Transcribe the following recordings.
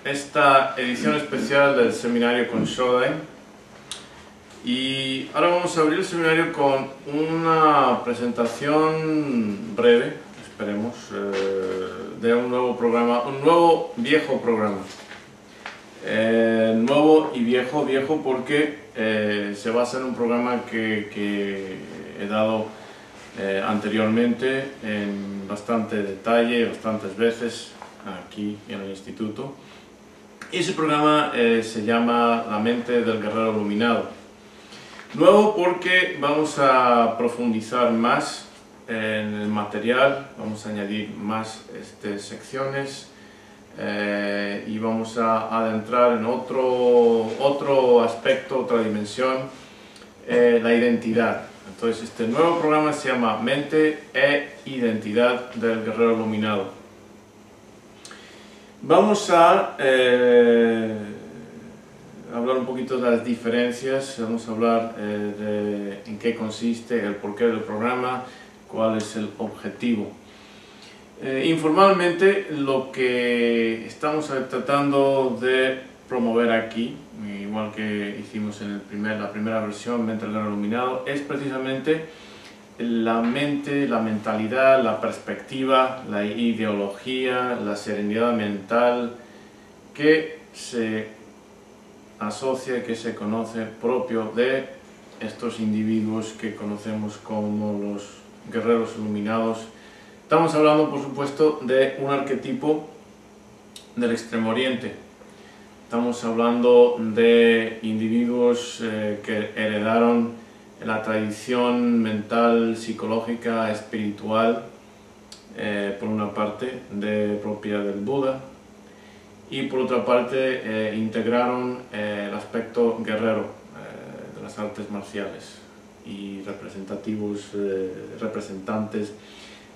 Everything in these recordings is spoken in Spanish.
Esta edición especial del seminario con Shodain, y ahora vamos a abrir el seminario con una presentación breve, esperemos, de un nuevo programa, un nuevo viejo programa. Nuevo y viejo porque se basa en un programa que he dado anteriormente en bastante detalle, bastantes veces aquí en el instituto. Y ese programa se llama La mente del guerrero iluminado. Nuevo porque vamos a profundizar más en el material, vamos a añadir más secciones y vamos a adentrar en otro aspecto, otra dimensión, la identidad. Entonces este nuevo programa se llama Mente e Identidad del guerrero iluminado. Vamos a hablar un poquito de las diferencias, vamos a hablar de en qué consiste, el porqué del programa, cuál es el objetivo. Informalmente, lo que estamos tratando de promover aquí, igual que hicimos en la primera versión, Mente del Guerrero Iluminado, es precisamente la mente, la mentalidad, la perspectiva, la ideología, la serenidad mental que se asocia, que se conoce propio de estos individuos que conocemos como los guerreros iluminados. Estamos hablando, por supuesto, de un arquetipo del Extremo Oriente. Estamos hablando de individuos que heredaron la tradición mental, psicológica, espiritual, por una parte, propia del Buda, y por otra parte integraron el aspecto guerrero de las artes marciales y representantes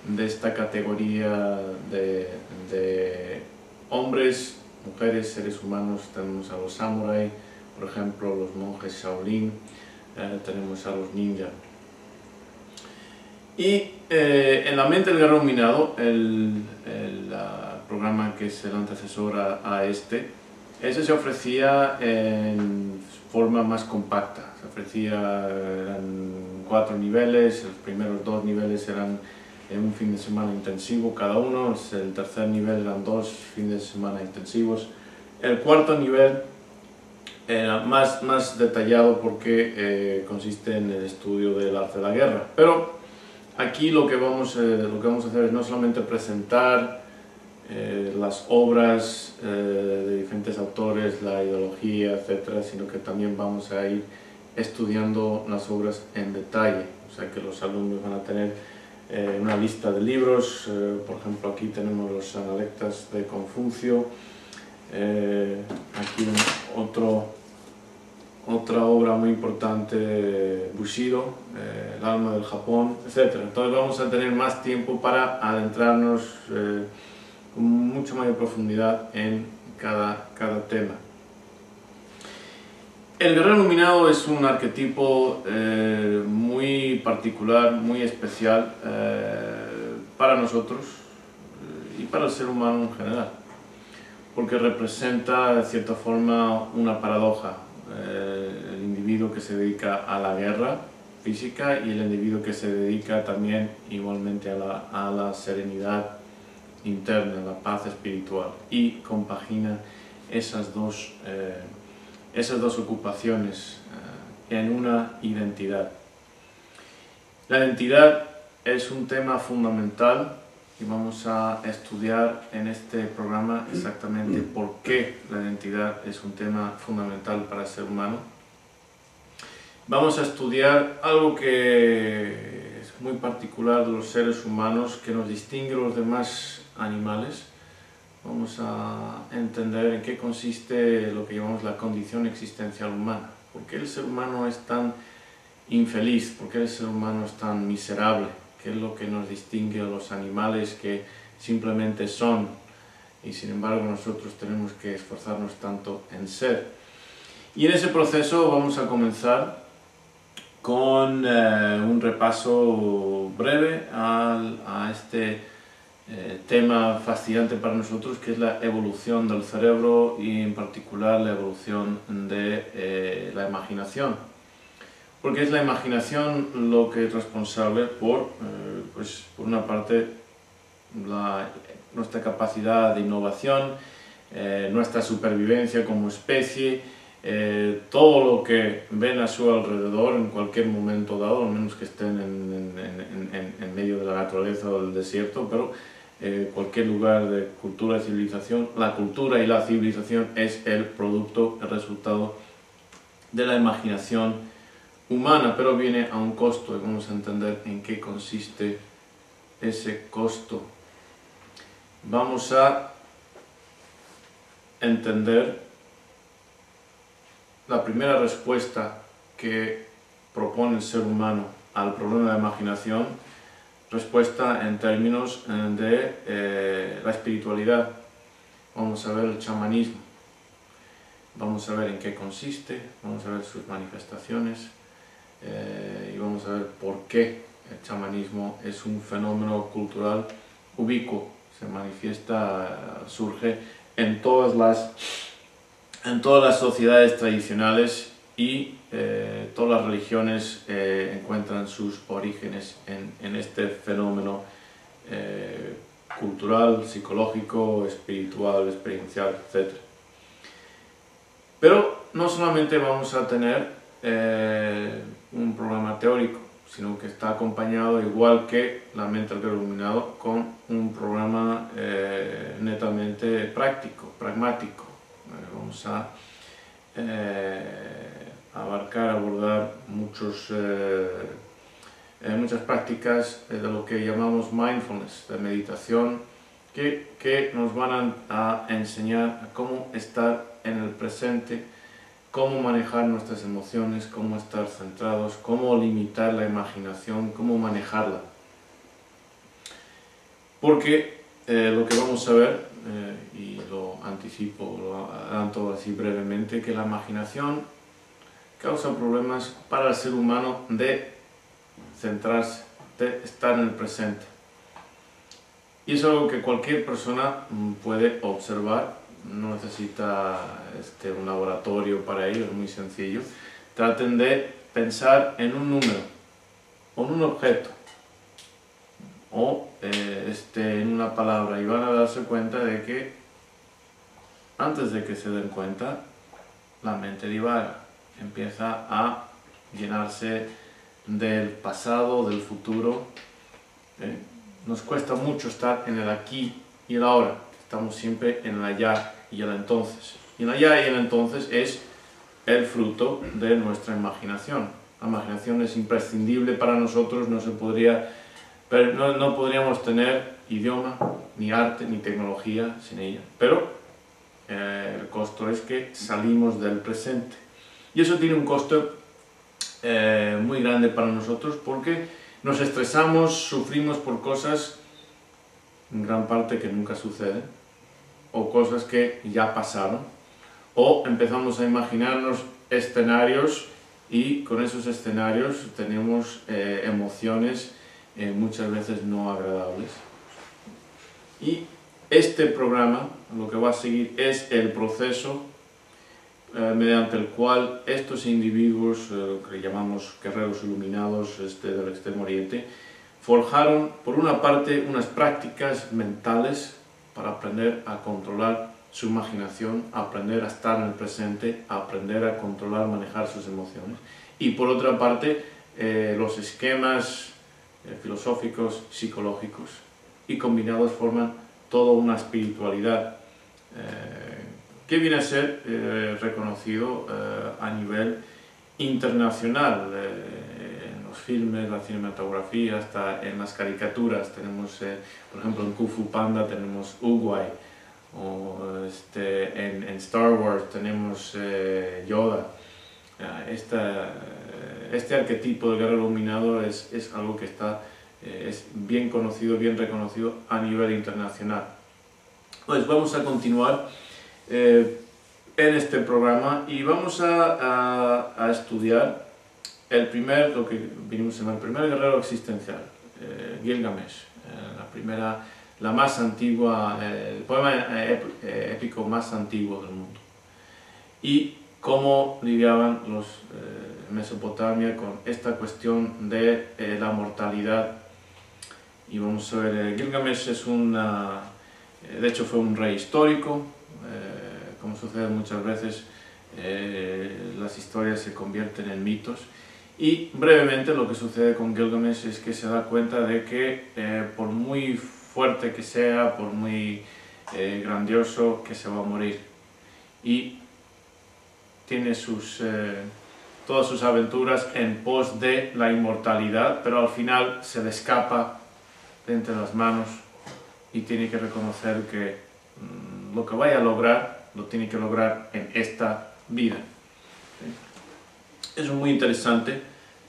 de esta categoría de hombres, mujeres, seres humanos. Tenemos a los samuráis, por ejemplo, los monjes Shaolin, tenemos a los ninja. Y en La mente del guerrero iluminado, el programa que es el antecesor a ese se ofrecía en forma más compacta. Se ofrecía en 4 niveles, los primeros 2 niveles eran en un fin de semana intensivo cada uno, el tercer nivel eran 2 fines de semana intensivos, el cuarto nivel era más detallado porque consiste en el estudio del arte de la guerra. Pero aquí lo que vamos a hacer es no solamente presentar las obras de diferentes autores, la ideología, etcétera, sino que también vamos a ir estudiando las obras en detalle. O sea que los alumnos van a tener una lista de libros, por ejemplo aquí tenemos los Analectas de Confucio, aquí otra obra muy importante, Bushido, El alma del Japón, etc. Entonces vamos a tener más tiempo para adentrarnos con mucha mayor profundidad en cada tema. El guerrero iluminado es un arquetipo muy particular, muy especial para nosotros y para el ser humano en general, porque representa de cierta forma una paradoja. El individuo que se dedica a la guerra física y el individuo que se dedica también igualmente a la serenidad interna, la paz espiritual, y compagina esas dos ocupaciones en una identidad. La identidad es un tema fundamental y vamos a estudiar en este programa exactamente por qué la identidad es un tema fundamental para el ser humano. Vamos a estudiar algo que es muy particular de los seres humanos, que nos distingue de los demás animales. Vamos a entender en qué consiste lo que llamamos la condición existencial humana. ¿Por qué el ser humano es tan infeliz? ¿Por qué el ser humano es tan miserable? ¿Qué es lo que nos distingue de los animales que simplemente son y sin embargo nosotros tenemos que esforzarnos tanto en ser? Y en ese proceso vamos a comenzar con un repaso breve a este tema fascinante para nosotros, que es la evolución del cerebro y en particular la evolución de la imaginación. Porque es la imaginación lo que es responsable por una parte, nuestra capacidad de innovación, nuestra supervivencia como especie, todo lo que ven a su alrededor en cualquier momento dado, al menos que estén en medio de la naturaleza o del desierto, pero cualquier lugar de cultura y civilización, la cultura y la civilización es el producto, el resultado de la imaginación humana, pero viene a un costo y vamos a entender en qué consiste ese costo. Vamos a entender la primera respuesta que propone el ser humano al problema de imaginación, respuesta en términos de la espiritualidad. Vamos a ver el chamanismo, vamos a ver en qué consiste, vamos a ver sus manifestaciones y vamos a ver por qué el chamanismo es un fenómeno cultural ubicuo, se manifiesta, surge en todas las sociedades tradicionales y todas las religiones encuentran sus orígenes en este fenómeno cultural, psicológico, espiritual, experiencial, etc. Pero no solamente vamos a tener un programa teórico, sino que está acompañado, igual que la mente del guerrero iluminado, con un programa netamente práctico, pragmático. Vamos a abordar muchas prácticas de lo que llamamos mindfulness, de meditación, que nos van a enseñar a cómo estar en el presente, cómo manejar nuestras emociones, cómo estar centrados, cómo limitar la imaginación, cómo manejarla. Porque lo que vamos a ver, y lo anticipo, lo adelanto así brevemente, que la imaginación causa problemas para el ser humano de centrarse, de estar en el presente. Y es algo que cualquier persona puede observar, no necesita un laboratorio para ello, es muy sencillo. Traten de pensar en un número, o en un objeto, o en una palabra, y van a darse cuenta de que antes de que se den cuenta, la mente divaga, empieza a llenarse del pasado, del futuro. Nos cuesta mucho estar en el aquí y el ahora, estamos siempre en el allá y el entonces. Y el allá y el entonces es el fruto de nuestra imaginación. La imaginación es imprescindible para nosotros, no podríamos tener idioma, ni arte, ni tecnología sin ella. Pero el costo es que salimos del presente. Y eso tiene un costo muy grande para nosotros porque nos estresamos, sufrimos por cosas, en gran parte que nunca suceden, o cosas que ya pasaron, o empezamos a imaginarnos escenarios y con esos escenarios tenemos emociones muchas veces no agradables. Y este programa lo que va a seguir es el proceso mediante el cual estos individuos, que llamamos guerreros iluminados del Extremo Oriente, forjaron por una parte unas prácticas mentales para aprender a controlar su imaginación, aprender a estar en el presente, aprender a controlar, manejar sus emociones, y por otra parte los esquemas filosóficos, psicológicos, y combinados forman toda una espiritualidad que viene a ser reconocido a nivel internacional, en los filmes, la cinematografía, hasta en las caricaturas. Tenemos, por ejemplo, en Kung Fu Panda tenemos Uguay, o en Star Wars tenemos Yoda. Este arquetipo de guerrero iluminado es algo que es bien conocido, bien reconocido a nivel internacional. Pues vamos a continuar en este programa y vamos a estudiar lo que vinimos en el primer guerrero existencial, Gilgamesh, la primera la más antigua, el poema épico más antiguo del mundo. Y cómo lidiaban los Mesopotamia con esta cuestión de la mortalidad. Y vamos a ver, Gilgamesh es de hecho fue un rey histórico, como sucede muchas veces, las historias se convierten en mitos. Y brevemente lo que sucede con Gilgamesh es que se da cuenta de que por muy fuerte que sea, por muy grandioso, que se va a morir. Y tiene todas sus aventuras en pos de la inmortalidad, pero al final se le escapa de entre las manos y tiene que reconocer que lo que vaya a lograr, lo tiene que lograr en esta vida. Es muy interesante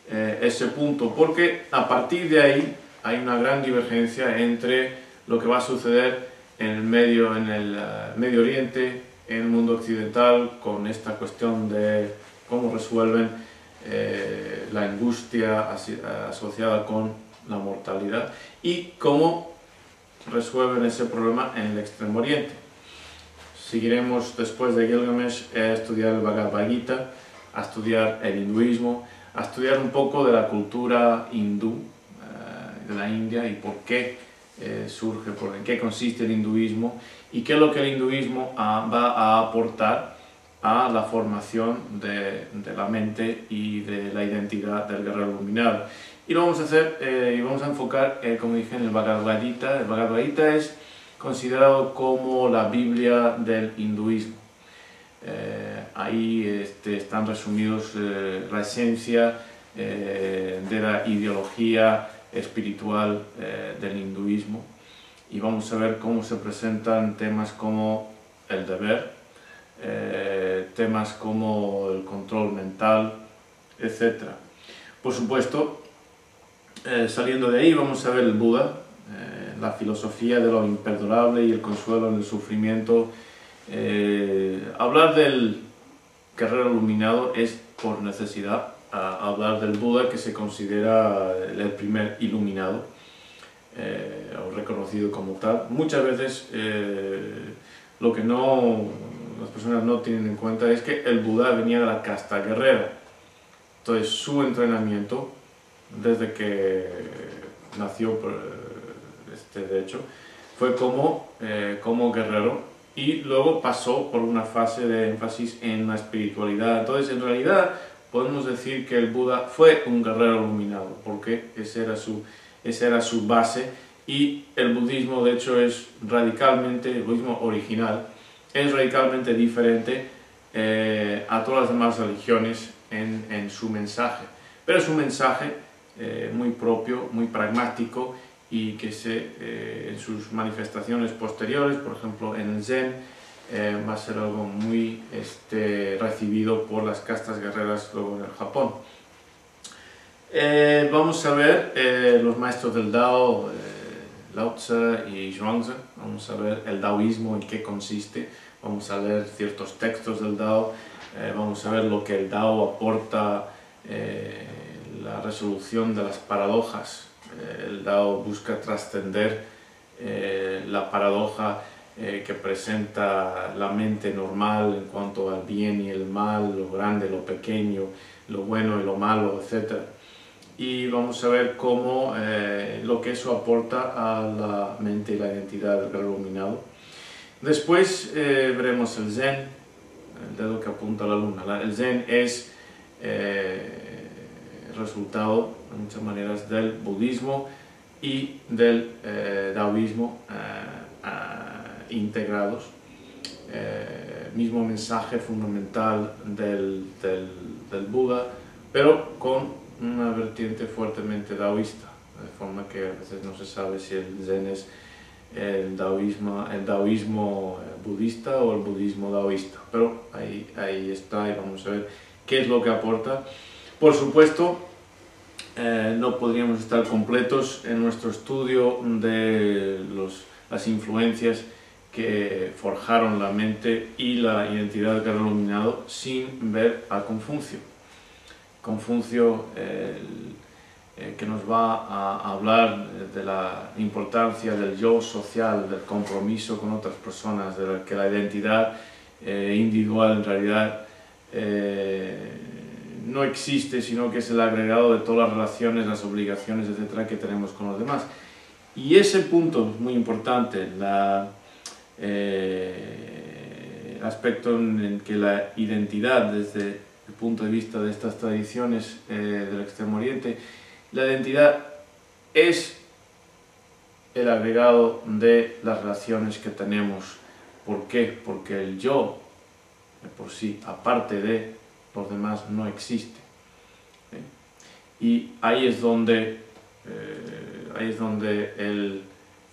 ese punto, porque a partir de ahí hay una gran divergencia entre lo que va a suceder en el Medio Oriente, en el mundo occidental, con esta cuestión de cómo resuelven la angustia asociada con la mortalidad y cómo resuelven ese problema en el Extremo Oriente. Seguiremos después de Gilgamesh a estudiar el Bhagavad Gita, a estudiar el hinduismo, a estudiar un poco de la cultura hindú de la India y por qué surge, en qué consiste el hinduismo y qué es lo que el hinduismo va a aportar a la formación de la mente y de la identidad del guerrero iluminado. Y lo vamos a hacer y vamos a enfocar, como dije, en el Bhagavad Gita. El Bhagavad Gita es considerado como la Biblia del hinduismo. Ahí están resumidos la esencia de la ideología espiritual del hinduismo, y vamos a ver cómo se presentan temas como el deber, temas como el control mental, etc. Por supuesto, saliendo de ahí vamos a ver el Buda, la filosofía de lo imperdonable y el consuelo en el sufrimiento. Hablar del guerrero iluminado es por necesidad. Hablar del Buda, que se considera el primer iluminado, o reconocido como tal. Muchas veces lo que las personas no tienen en cuenta es que el Buda venía de la casta guerrera. Entonces su entrenamiento, desde que nació, de hecho, fue como guerrero, y luego pasó por una fase de énfasis en la espiritualidad. Entonces, en realidad, podemos decir que el Buda fue un guerrero iluminado, porque esa era su base, y el budismo, de hecho, el budismo original, es radicalmente diferente a todas las demás religiones en su mensaje. Pero es un mensaje muy propio, muy pragmático, y que en sus manifestaciones posteriores, por ejemplo en el Zen, va a ser algo muy recibido por las castas guerreras luego en el Japón. Vamos a ver los maestros del Dao, Lao Tse y Zhuangzi. Vamos a ver el daoísmo, en qué consiste. Vamos a leer ciertos textos del Dao. Vamos a ver lo que el Dao aporta, la resolución de las paradojas. El Dao busca trascender la paradoja que presenta la mente normal en cuanto al bien y el mal, lo grande, lo pequeño, lo bueno y lo malo, etc. Y vamos a ver cómo lo que eso aporta a la mente y la identidad del guerrero iluminado. Después veremos el Zen, el dedo que apunta a la luna. El Zen es resultado, de muchas maneras, del budismo y del daoísmo integrados. Mismo mensaje fundamental del Buda, pero con una vertiente fuertemente daoísta, de forma que a veces no se sabe si el Zen es el daoísmo budista o el budismo daoísta, pero ahí está, y vamos a ver qué es lo que aporta. Por supuesto, no podríamos estar completos en nuestro estudio de las influencias que forjaron la mente y la identidad del guerrero iluminado sin ver a Confucio. Confucio, que nos va a hablar de la importancia del yo social, del compromiso con otras personas, de que la identidad individual en realidad no existe, sino que es el agregado de todas las relaciones, las obligaciones, etcétera, que tenemos con los demás. Y ese punto es muy importante, el aspecto en el que la identidad, desde el punto de vista de estas tradiciones del Extremo Oriente, la identidad es el agregado de las relaciones que tenemos. ¿Por qué? Porque el yo, de por sí, aparte de los demás, no existe. Y ahí es donde el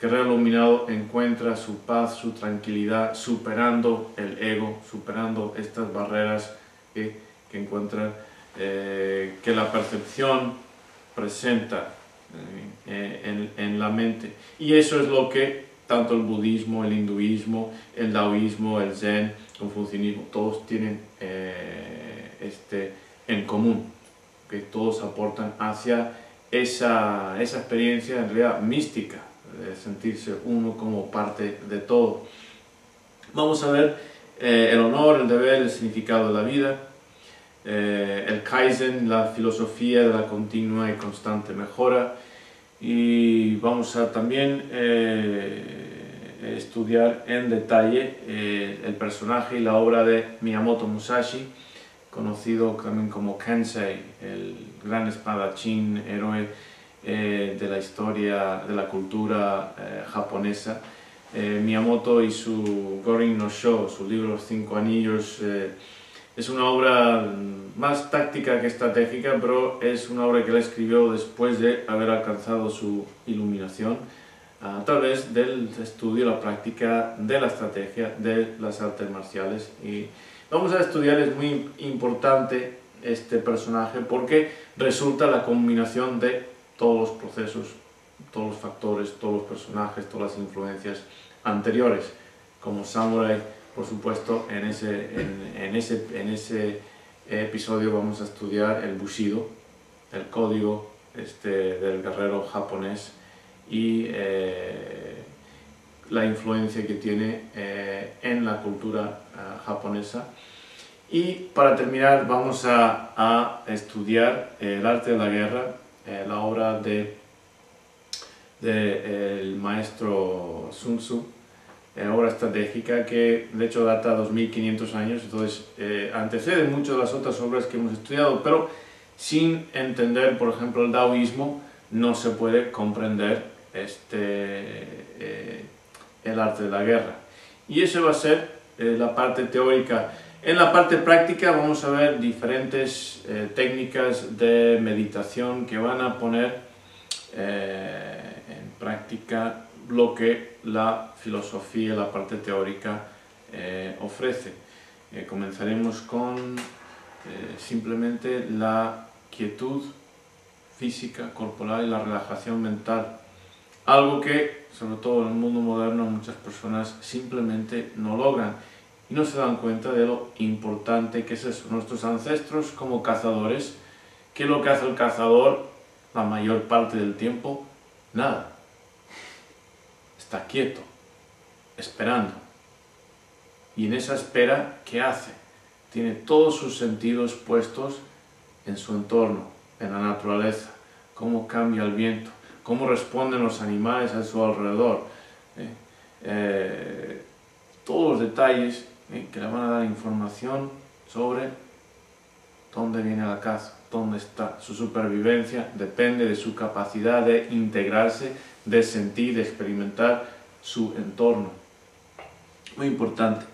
guerrero iluminado encuentra su paz, su tranquilidad, superando el ego, superando estas barreras que encuentran, que la percepción presenta en la mente. Y eso es lo que tanto el budismo, el hinduismo, el taoísmo, el zen, el confucianismo, todos tienen en común, que todos aportan hacia esa experiencia en realidad mística, de sentirse uno como parte de todo. Vamos a ver el honor, el deber, el significado de la vida, el Kaizen, la filosofía de la continua y constante mejora, y vamos a también estudiar en detalle el personaje y la obra de Miyamoto Musashi, conocido también como Kensei, el gran espadachín, héroe de la historia, de la cultura japonesa. Miyamoto y su Gorin no Sho, su libro Los Cinco Anillos, es una obra más táctica que estratégica, pero es una obra que él escribió después de haber alcanzado su iluminación a través del estudio, la práctica de la estrategia de las artes marciales. Y vamos a estudiar, es muy importante este personaje porque resulta la combinación de todos los procesos, todos los factores, todos los personajes, todas las influencias anteriores. Como Samurai, por supuesto, en ese episodio vamos a estudiar el Bushido, el código del guerrero japonés y la influencia que tiene en la cultura japonesa. Y para terminar vamos a estudiar el arte de la guerra, la obra del maestro Sun Tzu, obra estratégica que de hecho data de 2500 años, entonces antecede mucho de las otras obras que hemos estudiado, pero sin entender, por ejemplo, el taoísmo no se puede comprender el arte de la guerra. Y eso va a ser la parte teórica. En la parte práctica vamos a ver diferentes técnicas de meditación que van a poner en práctica lo que la filosofía, la parte teórica ofrece. Comenzaremos con simplemente la quietud física, corporal y la relajación mental. Algo que, sobre todo en el mundo moderno, muchas personas simplemente no logran y no se dan cuenta de lo importante que es eso. Nuestros ancestros como cazadores, ¿qué es lo que hace el cazador la mayor parte del tiempo? Nada. Está quieto, esperando. Y en esa espera, ¿qué hace? Tiene todos sus sentidos puestos en su entorno, en la naturaleza, cómo cambia el viento, cómo responden los animales a su alrededor, todos los detalles que le van a dar información sobre dónde viene la caza, dónde está. Su supervivencia depende de su capacidad de integrarse, de sentir, de experimentar su entorno. Muy importante.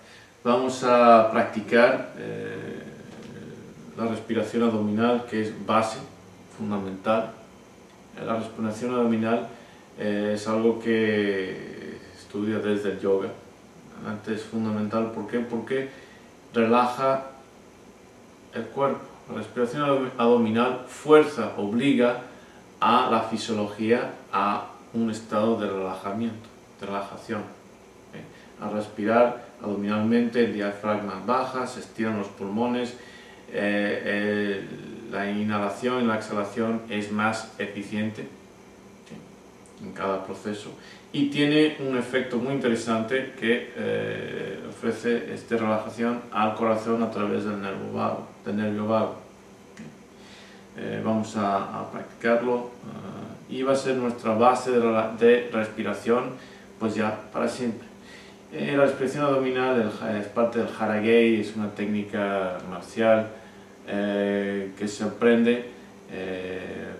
Vamos a practicar la respiración abdominal, que es base, fundamental. La respiración abdominal es algo que estudia desde el yoga. Antes es fundamental, ¿por qué? Porque relaja el cuerpo. La respiración abdominal fuerza, obliga a la fisiología a un estado de relajamiento, de relajación. Al respirar abdominalmente, el diafragma baja, se estiran los pulmones, la inhalación y la exhalación es más eficiente en cada proceso y tiene un efecto muy interesante que ofrece relajación al corazón a través del nervio vago. Vamos a practicarlo y va a ser nuestra base de respiración pues ya para siempre. La respiración abdominal es parte del Haragei, es una técnica marcial que se aprende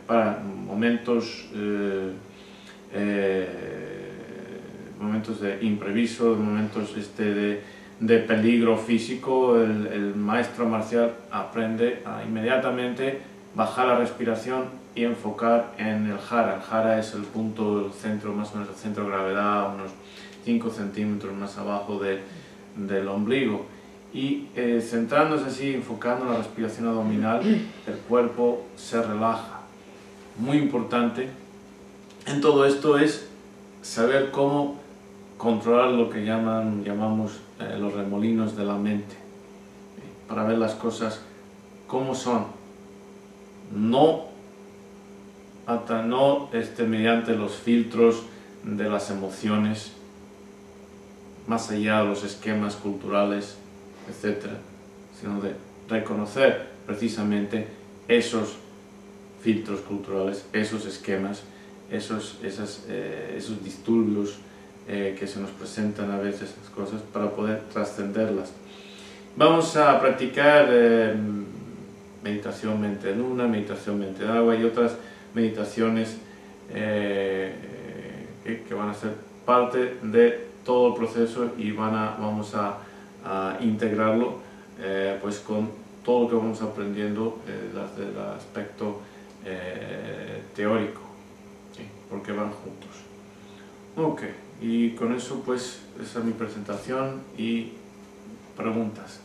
para momentos de impreviso, momentos de peligro físico. El maestro marcial aprende a inmediatamente bajar la respiración y enfocar en el Hara. El Hara es el punto, el centro, más o menos el centro de gravedad, unos 5 centímetros más abajo del ombligo. Y centrándose así, enfocando la respiración abdominal, el cuerpo se relaja. Muy importante en todo esto es saber cómo controlar lo que llamamos los remolinos de la mente, para ver las cosas como son, no mediante los filtros de las emociones, más allá de los esquemas culturales, etc., sino de reconocer precisamente esos filtros culturales, esos esquemas, esos disturbios que se nos presentan a veces las cosas, para poder trascenderlas. Vamos a practicar meditación mente de luna, meditación mente de agua y otras meditaciones que van a ser parte de todo el proceso y vamos a integrarlo pues con todo lo que vamos aprendiendo desde el aspecto teórico, ¿sí? Porque van juntos. Ok, y con eso pues esa es mi presentación y preguntas.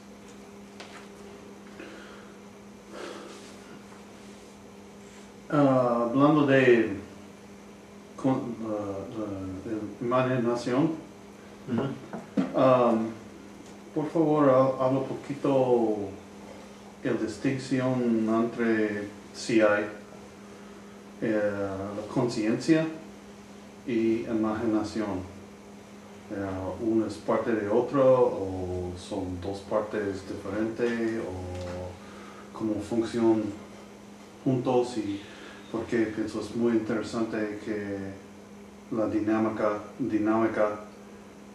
Hablando de imaginación, por favor habla un poquito la distinción entre si hay la conciencia y imaginación. ¿Uno es parte de otro o son dos partes diferentes o cómo funcionan juntos? Y porque pienso es muy interesante que la dinámica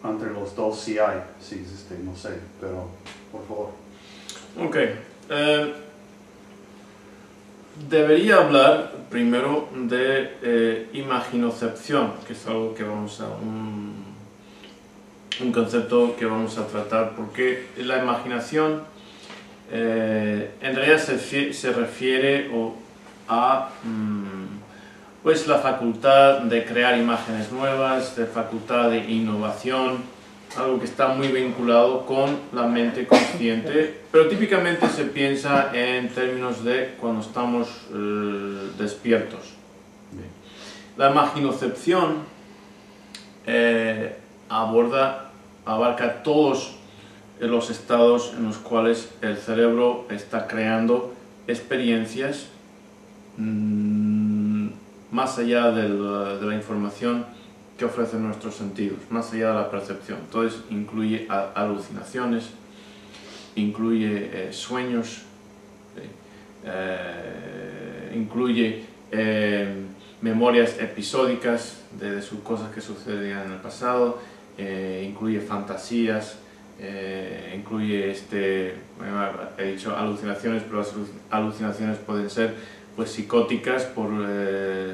entre los dos si existe, no sé, pero por favor. Ok. Debería hablar primero de imaginocepción, que es algo que un concepto que vamos a tratar, porque la imaginación en realidad se refiere a pues la facultad de crear imágenes nuevas, de facultad de innovación, algo que está muy vinculado con la mente consciente, pero típicamente se piensa en términos de cuando estamos despiertos. La imaginocepción abarca todos los estados en los cuales el cerebro está creando experiencias más allá de la información que ofrecen nuestros sentidos, más allá de la percepción. Entonces incluye alucinaciones, incluye sueños, incluye memorias episódicas de cosas que sucedían en el pasado, incluye fantasías, incluye he dicho alucinaciones, pero las alucinaciones pueden ser pues psicóticas por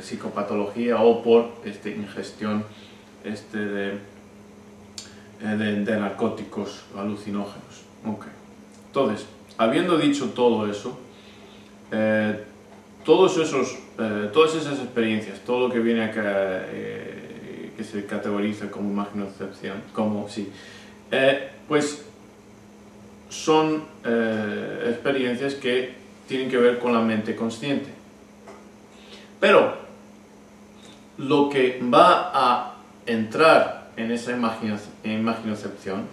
psicopatología o por ingestión de narcóticos alucinógenos. Okay. Entonces, habiendo dicho todo eso, todas esas experiencias, todo lo que viene acá, que se categoriza como imaginocepción, pues son experiencias que tienen que ver con la mente consciente. Pero lo que va a entrar en esa imaginocepción,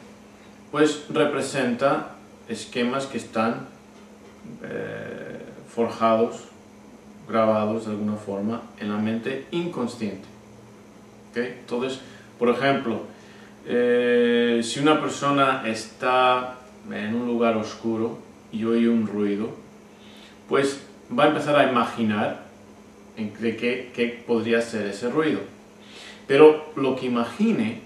pues representa esquemas que están forjados, grabados de alguna forma en la mente inconsciente. ¿Okay? Entonces, por ejemplo, si una persona está en un lugar oscuro y oye un ruido, pues va a empezar a imaginar de qué podría ser ese ruido. Pero lo que imagine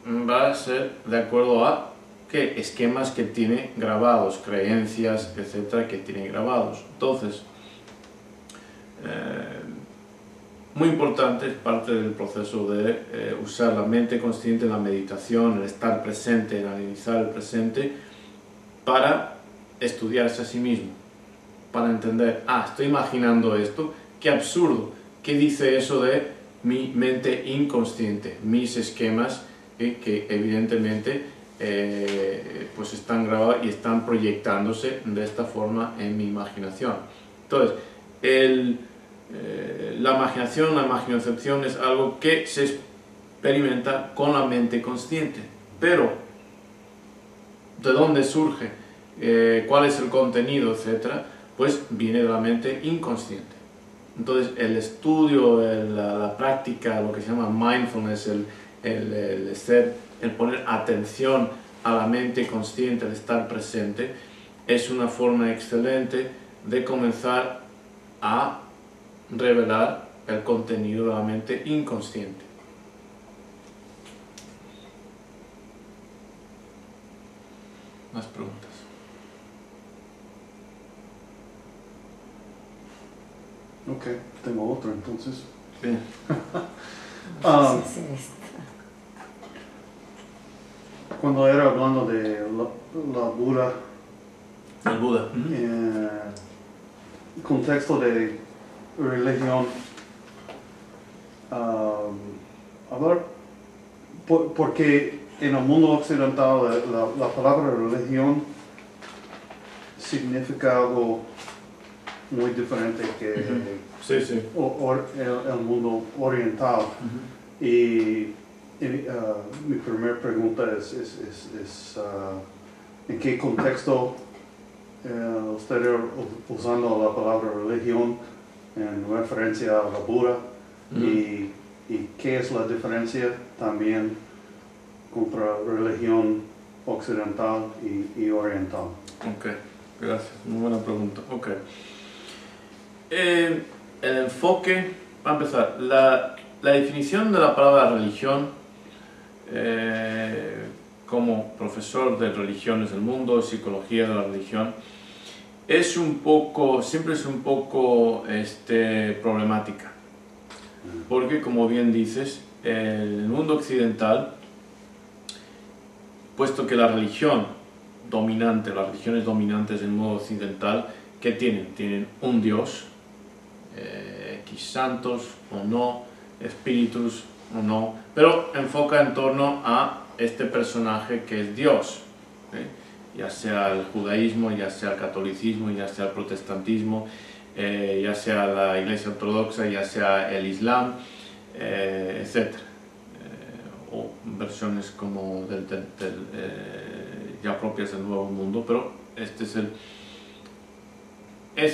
va a ser de acuerdo a qué esquemas que tiene grabados, creencias, etcétera, que tiene grabados. Entonces, muy importante, es parte del proceso de usar la mente consciente en la meditación, el estar presente, el analizar el presente, para estudiarse a sí mismo, para entender, estoy imaginando esto, qué absurdo, qué dice eso de mi mente inconsciente, mis esquemas que evidentemente pues están grabados y están proyectándose de esta forma en mi imaginación. Entonces, la imaginación, la imaginocepción es algo que se experimenta con la mente consciente, pero ¿de dónde surge? ¿Cuál es el contenido, etcétera? Pues viene de la mente inconsciente. Entonces el estudio, la práctica, lo que se llama mindfulness, el poner atención a la mente consciente, el estar presente, es una forma excelente de comenzar a revelar el contenido de la mente inconsciente. Más preguntas. Ok, tengo otro entonces. Bien. Cuando era hablando de la Buda, El Buda. Contexto de religión, a ver, porque en el mundo occidental la palabra religión significa algo muy diferente que Sí, sí. el mundo oriental. Y mi primera pregunta es ¿en qué contexto ustedes usando la palabra religión en referencia a la Buda? Y qué es la diferencia también contra religión occidental y oriental? Ok, gracias. Muy buena pregunta. Ok. El enfoque, para empezar, la definición de la palabra religión, como profesor de religiones del mundo, psicología de la religión, siempre es un poco problemática. Porque, como bien dices, el mundo occidental, puesto que la religión dominante, las religiones dominantes del mundo occidental, ¿qué tienen? Tienen un Dios, X santos o no, espíritus o no, pero enfoca en torno a este personaje que es Dios, ya sea el judaísmo, ya sea el catolicismo, ya sea el protestantismo, ya sea la iglesia ortodoxa, ya sea el islam, etc. O versiones como ya propias del Nuevo Mundo, pero esa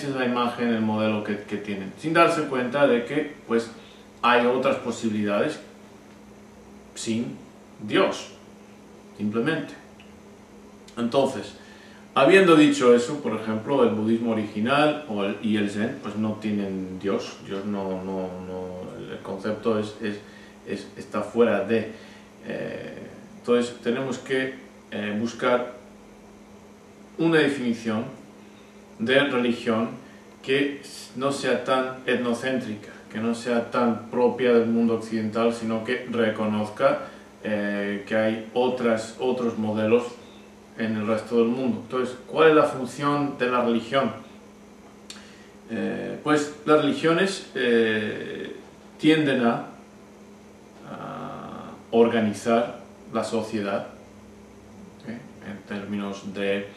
es la imagen, el modelo que tienen, sin darse cuenta de que pues hay otras posibilidades sin Dios, simplemente. Entonces, habiendo dicho eso, por ejemplo, el budismo original y el zen pues no tienen Dios. Dios el concepto está fuera de. Entonces tenemos que buscar una definición de religión que no sea tan etnocéntrica, que no sea tan propia del mundo occidental, sino que reconozca que hay otros modelos en el resto del mundo. Entonces, ¿cuál es la función de la religión? Pues las religiones tienden a organizar la sociedad en términos de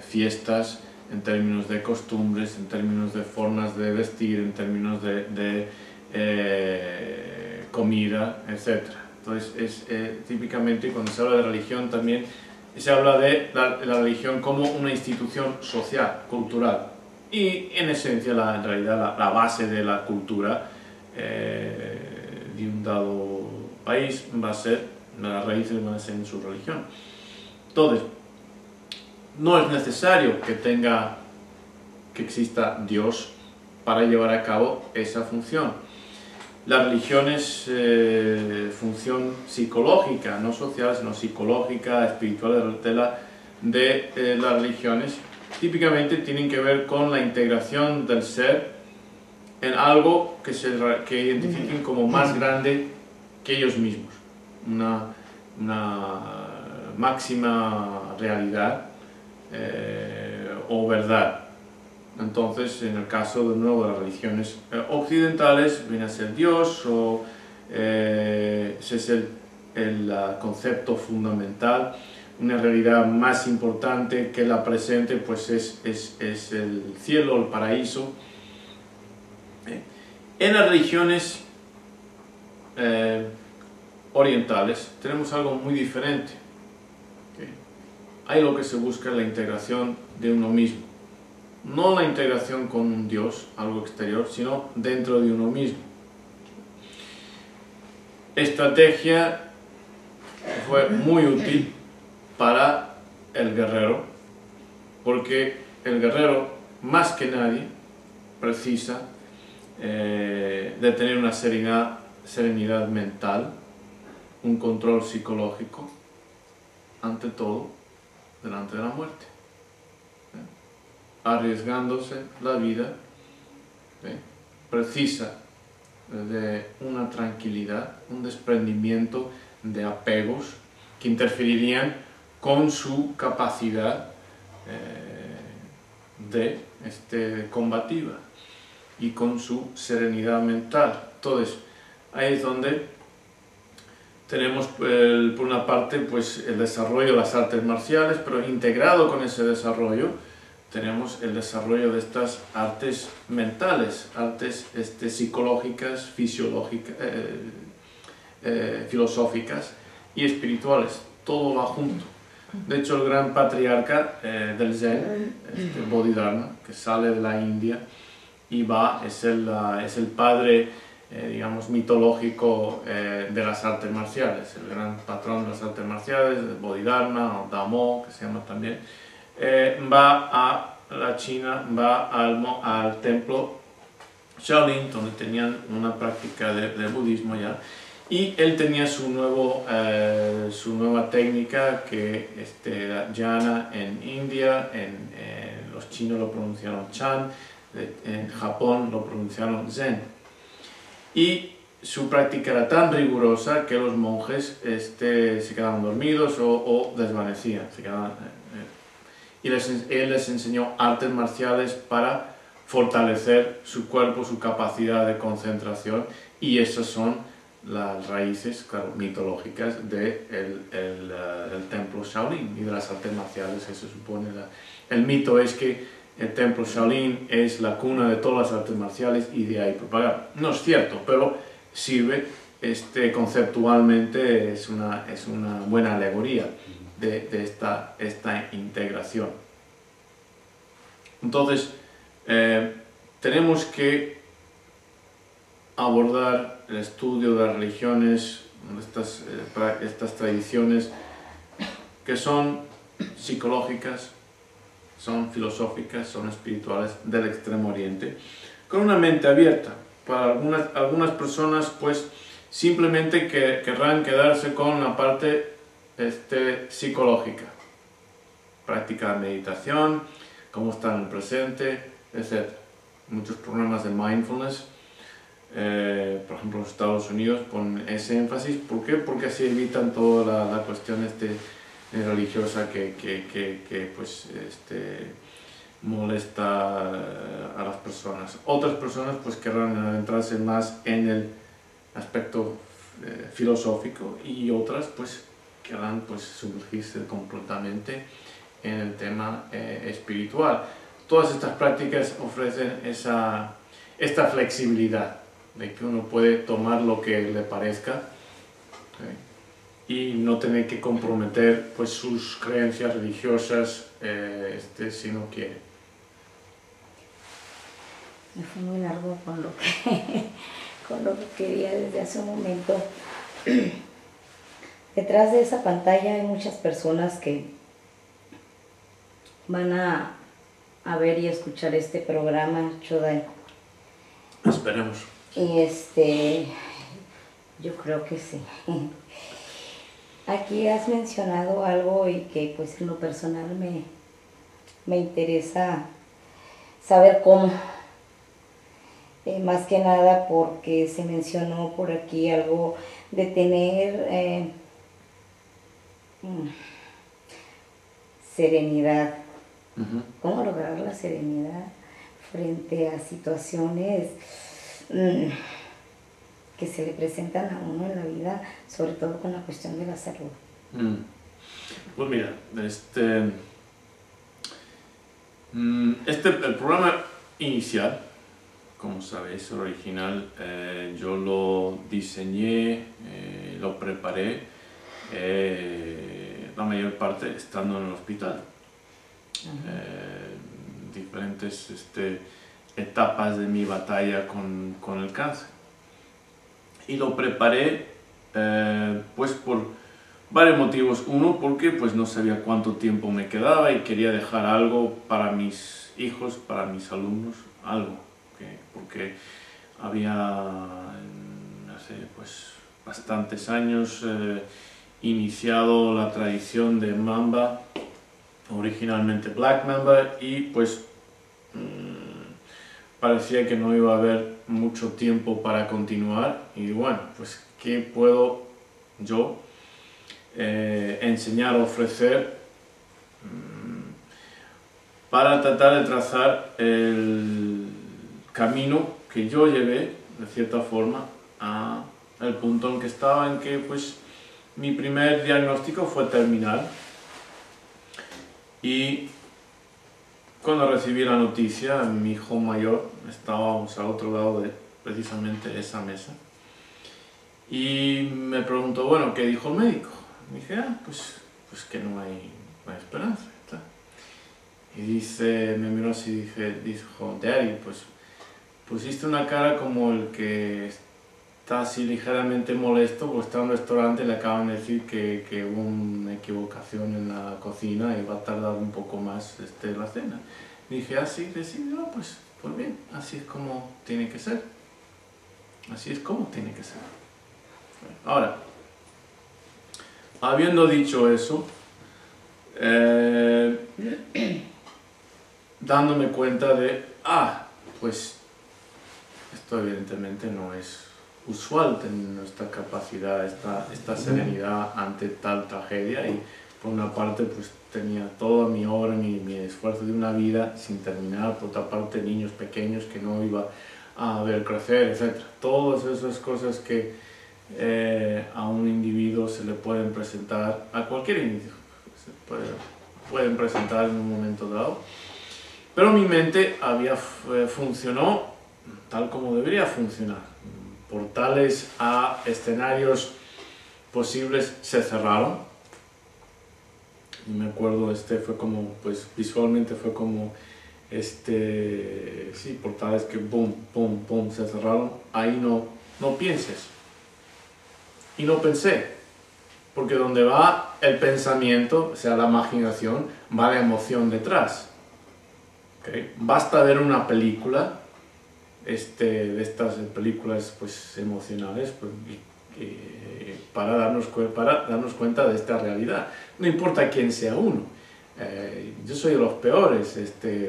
fiestas, en términos de costumbres, en términos de formas de vestir, en términos de comida, etc. Entonces, típicamente cuando se habla de religión también se habla de la religión como una institución social, cultural, y en esencia, en realidad, la base de la cultura de un dado país va a ser, las raíces van a ser en su religión. Entonces, no es necesario que exista Dios para llevar a cabo esa función. La religión es función psicológica, no social, sino psicológica, espiritual de las religiones. Típicamente tienen que ver con la integración del ser en algo que identifiquen como más grande que ellos mismos, una máxima realidad o verdad. Entonces, en el caso de nuevo de las religiones occidentales, viene a ser Dios, o ese es el concepto fundamental. Una realidad más importante que la presente, pues es el cielo, el paraíso. En las religiones orientales tenemos algo muy diferente. Hay lo que se busca la integración de uno mismo. No la integración con un Dios, algo exterior, sino dentro de uno mismo. Estrategia fue muy útil para el guerrero, porque el guerrero, más que nadie, precisa de tener una serenidad mental, un control psicológico, ante todo, delante de la muerte. Arriesgándose la vida, precisa de una tranquilidad, un desprendimiento de apegos que interferirían con su capacidad combativa y con su serenidad mental. Entonces, ahí es donde tenemos por una parte pues, el desarrollo de las artes marciales, pero integrado con ese desarrollo tenemos el desarrollo de estas artes mentales, artes psicológicas, filosóficas y espirituales. Todo va junto. De hecho, el gran patriarca del Zen, Bodhidharma, que sale de la India y es el padre, digamos, mitológico de las artes marciales, el gran patrón de las artes marciales, Bodhidharma o Damo, que se llama también. Va a la China, va al templo Shaolin, donde tenían una práctica de budismo ya, y él tenía su nueva técnica que era Jhana en India, los chinos lo pronunciaron Chan, en Japón lo pronunciaron Zen, y su práctica era tan rigurosa que los monjes se quedaban dormidos o desvanecían, y él les enseñó artes marciales para fortalecer su cuerpo, su capacidad de concentración, y esas son las raíces, claro, mitológicas del templo Shaolin y de las artes marciales. Se supone el mito es que el templo Shaolin es la cuna de todas las artes marciales y de ahí propagar. No es cierto, pero sirve conceptualmente, es una buena alegoría de esta integración. Entonces, tenemos que abordar el estudio de las religiones, estas tradiciones que son psicológicas, son filosóficas, son espirituales del Extremo Oriente, con una mente abierta. Para algunas personas, pues, simplemente querrán quedarse con la parte psicológica, práctica de meditación, cómo estar en el presente, etc. Muchos programas de mindfulness, por ejemplo en los Estados Unidos, ponen ese énfasis. ¿Por qué? Porque así evitan toda la cuestión religiosa que pues, molesta a las personas. Otras personas pues querrán adentrarse más en el aspecto filosófico, y otras pues querrán pues sumergirse completamente en el tema espiritual. Todas estas prácticas ofrecen esta flexibilidad de que uno puede tomar lo que le parezca, y no tener que comprometer pues sus creencias religiosas si no quiere. Me fue muy largo con lo que, con lo que quería desde hace un momento. Detrás de esa pantalla hay muchas personas que van a ver y escuchar este programa, Chodai. Esperemos. Y yo creo que sí. Aquí has mencionado algo y que pues en lo personal me interesa saber cómo. Más que nada porque se mencionó por aquí algo de tener serenidad. ¿Cómo lograr la serenidad frente a situaciones que se le presentan a uno en la vida, sobre todo con la cuestión de la salud? Pues mira, el programa inicial, como sabéis, el original, yo lo diseñé, lo preparé, la mayor parte estando en el hospital. Diferentes etapas de mi batalla con el cáncer. Y lo preparé pues por varios motivos. Uno, porque pues no sabía cuánto tiempo me quedaba y quería dejar algo para mis hijos, para mis alumnos, algo. Porque había hace pues bastantes años iniciado la tradición de Mamba, originalmente Black Mamba, y pues parecía que no iba a haber mucho tiempo para continuar. Y bueno, pues ¿qué puedo yo enseñar, ofrecer para tratar de trazar el camino que yo llevé, de cierta forma, al punto en que estaba, en que pues mi primer diagnóstico fue terminal. Y cuando recibí la noticia, mi hijo mayor, estábamos al otro lado de precisamente esa mesa, y me preguntó, bueno, ¿qué dijo el médico? Y dije, pues que no hay esperanza. ¿Está? Y me miró así y dijo, Daddy, pues pusiste una cara como el que está así ligeramente molesto porque está en un restaurante y le acaban de decir que hubo una equivocación en la cocina y va a tardar un poco más la cena. Y dije, sí, no, pues bien, así es como tiene que ser. Así es como tiene que ser. Ahora, habiendo dicho eso, dándome cuenta de, pues esto evidentemente no es usual, tener nuestra capacidad, esta serenidad ante tal tragedia, y por una parte pues tenía toda mi obra, mi esfuerzo de una vida sin terminar, por otra parte niños pequeños que no iba a ver crecer, etc. Todas esas cosas que a un individuo se le pueden presentar, a cualquier individuo se pueden presentar en un momento dado, pero mi mente funcionó tal como debería funcionar. Portales a escenarios posibles se cerraron, y me acuerdo, fue como, pues visualmente fue como, sí, portales que boom, boom, boom, se cerraron. Ahí no pienses. Y no pensé, porque donde va el pensamiento, o sea, la imaginación, va la emoción detrás. ¿Okay? Basta ver una película, de estas películas pues emocionales, pues, para darnos cuenta de esta realidad. No importa quién sea uno. Yo soy de los peores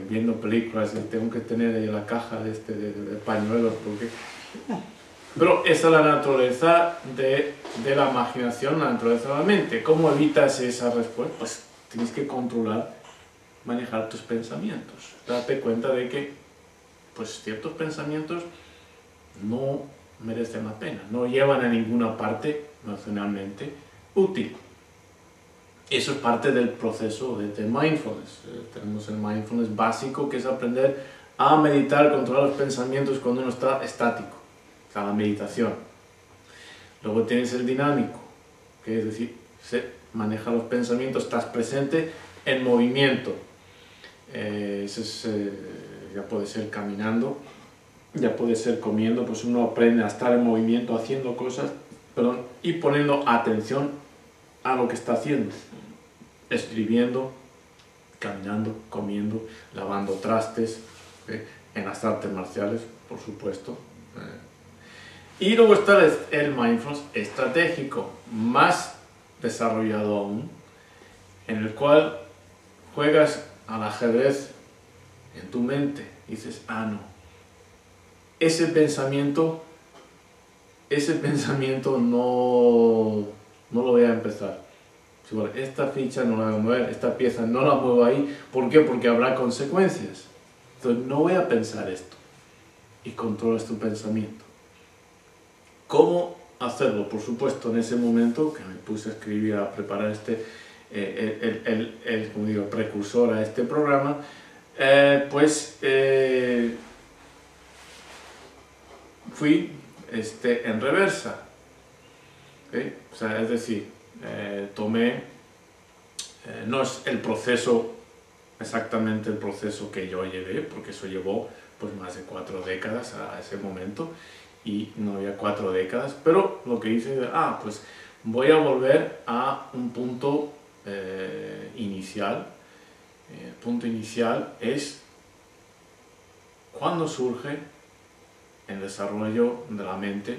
viendo películas, tengo que tener ahí la caja de pañuelos, pero esa es la naturaleza de la imaginación, la naturaleza de la mente. ¿Cómo evitas esa respuesta? Pues tienes que controlar, manejar tus pensamientos, darte cuenta de que pues ciertos pensamientos no merecen la pena, no llevan a ninguna parte emocionalmente útil. Eso es parte del proceso de mindfulness. Tenemos el mindfulness básico, que es aprender a meditar, controlar los pensamientos cuando uno está estático, o sea, la meditación. Luego tienes el dinámico, ¿okay? Es decir, se maneja los pensamientos, estás presente en movimiento. Eso es, ya puede ser caminando, ya puede ser comiendo, pues uno aprende a estar en movimiento, haciendo cosas, perdón, y poniendo atención a lo que está haciendo, escribiendo, caminando, comiendo, lavando trastes, en las artes marciales, por supuesto. Y luego está el mindfulness estratégico, más desarrollado aún, en el cual juegas al ajedrez en tu mente y dices, ah, no, ese pensamiento no lo voy a empezar. Esta ficha no la voy a mover, esta pieza no la muevo ahí. ¿Por qué? Porque habrá consecuencias. Entonces no voy a pensar esto. Y controlas tu pensamiento. ¿Cómo hacerlo? Por supuesto, en ese momento que me puse a escribir, a preparar como digo, precursor a este programa, fui en reversa. ¿Okay? O sea, es decir, tomé, no es el proceso, exactamente el proceso que yo llevé, porque eso llevó pues más de 4 décadas a ese momento, y no había 4 décadas, pero lo que hice, pues voy a volver a un punto inicial. El punto inicial es cuando surge el desarrollo de la mente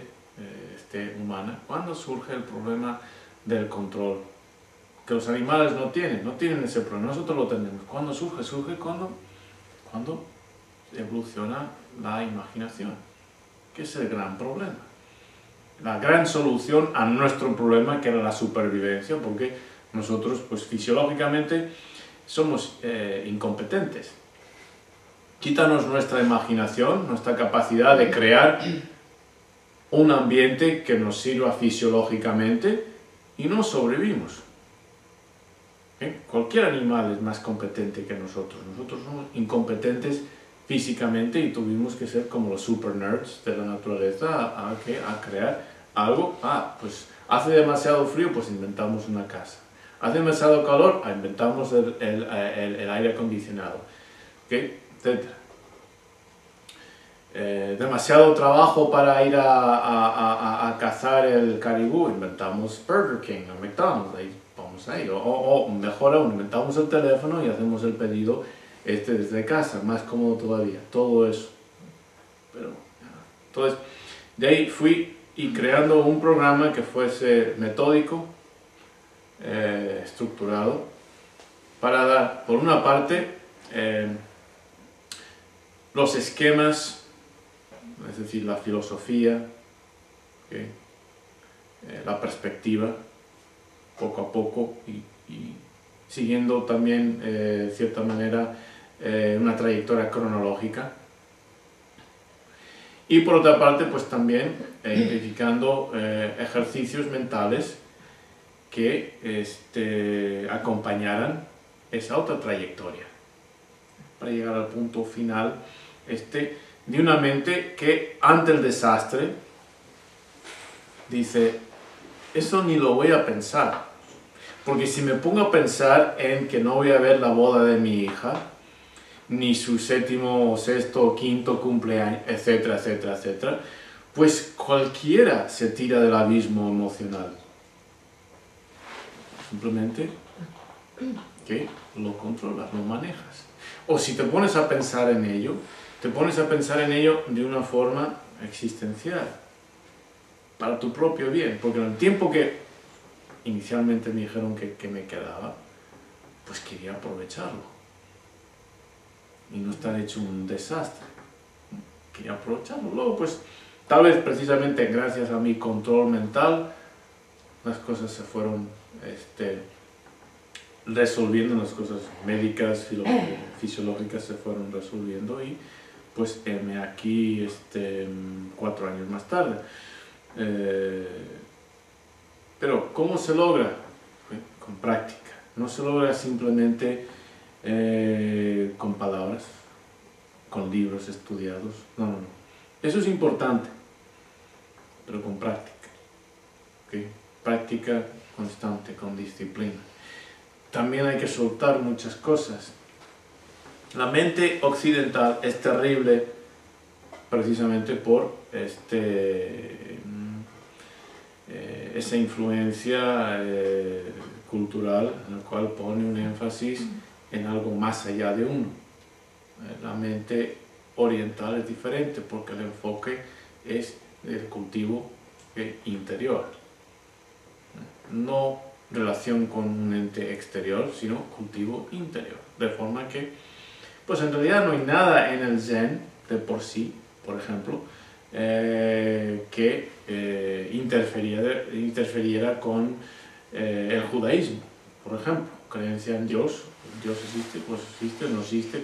humana, cuando surge el problema del control, que los animales no tienen ese problema, nosotros lo tenemos. ¿Cuándo surge? Surge cuando evoluciona la imaginación, que es el gran problema. La gran solución a nuestro problema, que era la supervivencia, porque nosotros pues fisiológicamente somos incompetentes. Quítanos nuestra imaginación, nuestra capacidad de crear un ambiente que nos sirva fisiológicamente y no sobrevivimos. Cualquier animal es más competente que nosotros. Nosotros somos incompetentes físicamente y tuvimos que ser como los super nerds de la naturaleza a crear algo. Pues hace demasiado frío, pues inventamos una casa. Hace demasiado calor, inventamos el aire acondicionado, etc. Demasiado trabajo para ir a cazar el caribú, inventamos Burger King o McDonald's, ahí vamos ahí. O mejor aún, inventamos el teléfono y hacemos el pedido desde casa, más cómodo todavía, todo eso. Pero, entonces, de ahí fui y creando un programa que fuese metódico, estructurado, para dar, por una parte, los esquemas, es decir, la filosofía, la perspectiva, poco a poco, y siguiendo también, de cierta manera, una trayectoria cronológica. Y por otra parte, pues también identificando ejercicios mentales que acompañaran esa otra trayectoria, para llegar al punto final de una mente que ante el desastre dice, eso ni lo voy a pensar, porque si me pongo a pensar en que no voy a ver la boda de mi hija, ni su 7º, 6º, 5º cumpleaños, etcétera, etcétera, etcétera, pues cualquiera se tira del abismo emocional. Simplemente que lo controlas, lo manejas. O si te pones a pensar en ello, te pones a pensar en ello de una forma existencial, para tu propio bien, porque en el tiempo que inicialmente me dijeron que me quedaba, pues quería aprovecharlo y no estar hecho un desastre. Quería aprovecharlo. Luego, pues, tal vez precisamente gracias a mi control mental, las cosas se fueron resolviendo, las cosas médicas, fisiológicas se fueron resolviendo, y pues aquí 4 años más tarde. Pero ¿cómo se logra? Con práctica. No se logra simplemente con palabras, con libros estudiados. No. Eso es importante, pero con práctica. Práctica constante, con disciplina. También hay que soltar muchas cosas. La mente occidental es terrible precisamente por esa influencia cultural en la cual pone un énfasis en algo más allá de uno. La mente oriental es diferente porque el enfoque es el cultivo interior. No relación con un ente exterior, sino cultivo interior. De forma que, pues en realidad no hay nada en el Zen de por sí, por ejemplo, que interferiera con el judaísmo, por ejemplo. Creencia en Dios, Dios existe, pues existe, no existe,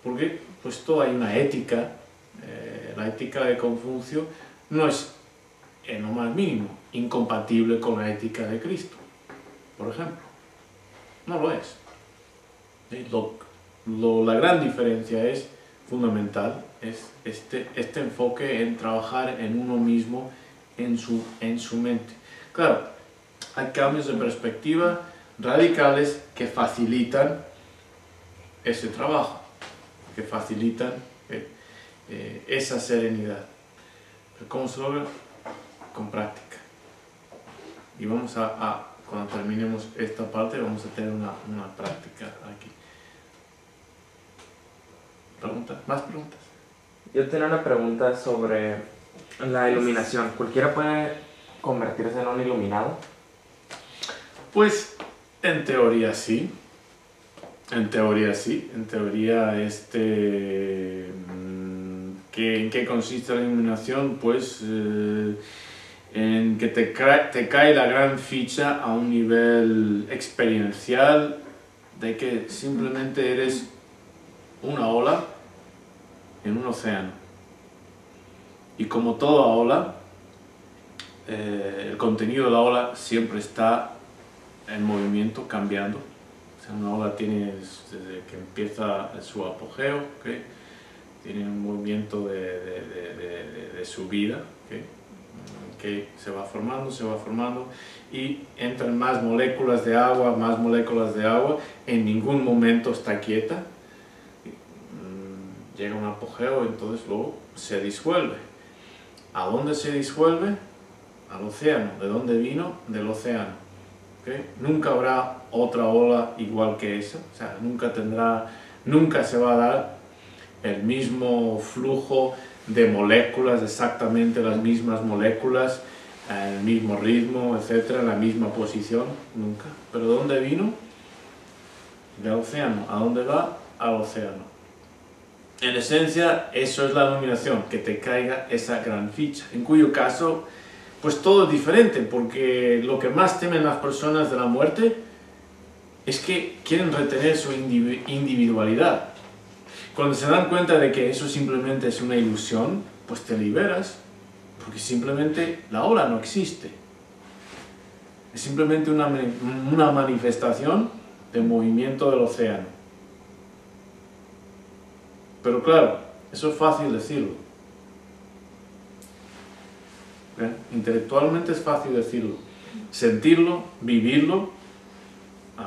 porque pues todo hay una ética. La ética de Confucio no es en lo más mínimo incompatible con la ética de Cristo, por ejemplo. No lo es. La gran diferencia es fundamental, es este enfoque en trabajar en uno mismo, en su mente. Claro, hay cambios de perspectiva radicales que facilitan ese trabajo, que facilitan esa serenidad. Pero ¿cómo se logra? Con práctica. Y vamos cuando terminemos esta parte, vamos a tener una práctica aquí. ¿Preguntas? ¿Más preguntas? Yo tenía una pregunta sobre la iluminación. ¿Cualquiera puede convertirse en un iluminado? Pues en teoría sí. En teoría sí. En teoría ¿en qué consiste la iluminación? Pues en que te cae la gran ficha a un nivel experiencial de que simplemente eres una ola en un océano. Y como toda ola, el contenido de la ola siempre está en movimiento, cambiando. O sea, una ola tiene, desde que empieza su apogeo, ¿okay? Tiene un movimiento de subida, ¿okay? Que se va formando y entran más moléculas de agua, en ningún momento está quieta. Llega un apogeo, entonces luego se disuelve. ¿A dónde se disuelve? Al océano. ¿De dónde vino? Del océano. ¿Okay? Nunca habrá otra ola igual que esa, o sea, nunca se va a dar el mismo flujo de moléculas, exactamente las mismas moléculas, el mismo ritmo, etcétera, en la misma posición, nunca. ¿Pero de dónde vino? Del océano. ¿A dónde va? Al océano. En esencia, eso es la iluminación, que te caiga esa gran ficha, en cuyo caso, pues todo es diferente, porque lo que más temen las personas de la muerte es que quieren retener su individualidad. Cuando se dan cuenta de que eso simplemente es una ilusión, pues te liberas, porque simplemente la ola no existe. Es simplemente una manifestación del movimiento del océano. Pero claro, eso es fácil decirlo. Intelectualmente es fácil decirlo. Sentirlo, vivirlo,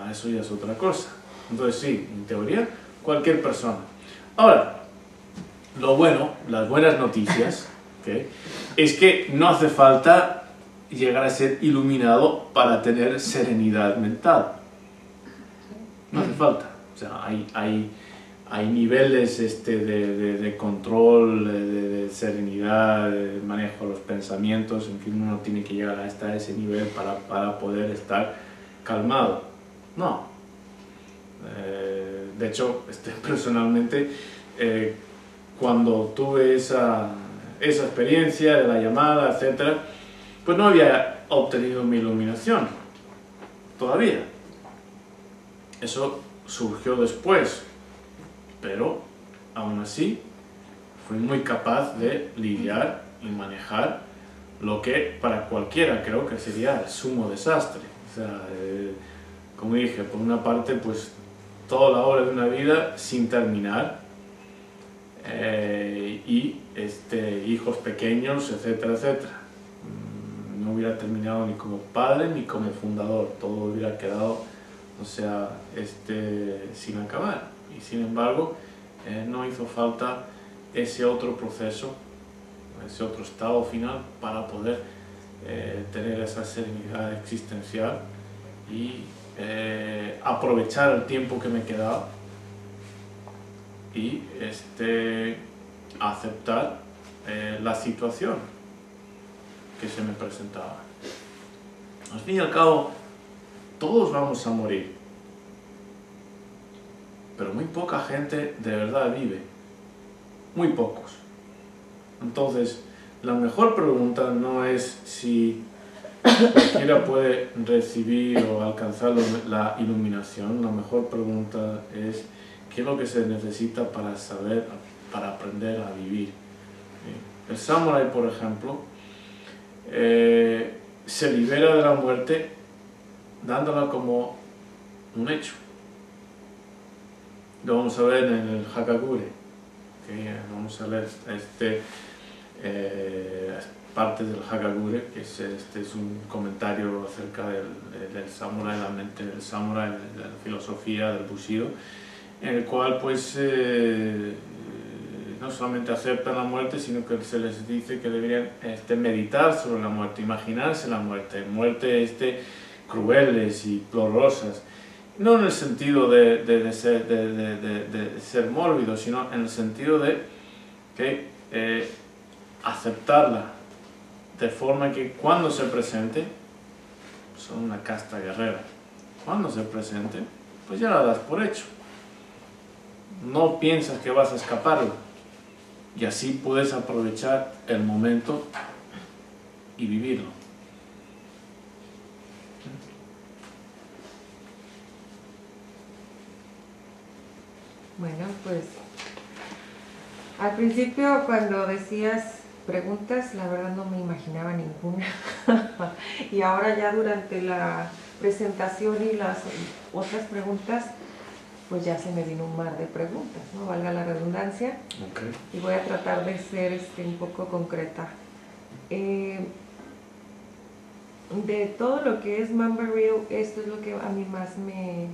eso ya es otra cosa. Entonces sí, en teoría, cualquier persona. Ahora, lo bueno, las buenas noticias, ¿okay? Es que no hace falta llegar a ser iluminado para tener serenidad mental. No hace falta. O sea, hay niveles de control, de serenidad, de manejo de los pensamientos, en fin, uno tiene que llegar hasta ese nivel para poder estar calmado. No. De hecho, personalmente, cuando tuve esa experiencia de la llamada, etc., pues no había obtenido mi iluminación todavía. Eso surgió después. Pero, aún así, fui muy capaz de lidiar y manejar lo que para cualquiera creo que sería el sumo desastre. O sea, como dije, por una parte, pues toda la hora de una vida sin terminar, y hijos pequeños, etcétera, etcétera. no hubiera terminado ni como padre ni como fundador, todo hubiera quedado, o sea, sin acabar. Y sin embargo, no hizo falta ese otro proceso, ese otro estado final para poder tener esa serenidad existencial y aprovechar el tiempo que me quedaba y aceptar la situación que se me presentaba. Al fin y al cabo, todos vamos a morir, pero muy poca gente de verdad vive, muy pocos. Entonces, la mejor pregunta no es si cualquiera puede recibir o alcanzar la iluminación. La mejor pregunta es qué es lo que se necesita para saber, para aprender a vivir. El samurái, por ejemplo, se libera de la muerte dándola como un hecho. Lo vamos a ver en el Hakagure. Vamos a leer partes del Hakagure, que es un comentario acerca del samurái, la mente del samurái, de la filosofía del Bushido, en el cual pues no solamente aceptan la muerte, sino que se les dice que deberían meditar sobre la muerte, imaginarse la muerte, crueles y dolorosas, no en el sentido de ser mórbido, sino en el sentido de aceptarla, de forma que cuando se presente, son una casta guerrera, cuando se presente, pues ya la das por hecho. No piensas que vas a escaparlo, y así puedes aprovechar el momento y vivirlo. Bueno, pues al principio cuando decías preguntas, la verdad no me imaginaba ninguna. Y ahora ya durante la presentación y las otras preguntas, pues ya se me vino un mar de preguntas, ¿no? Valga la redundancia. Okay. Y voy a tratar de ser un poco concreta. De todo lo que es Mamba Rio, esto es lo que a mí más me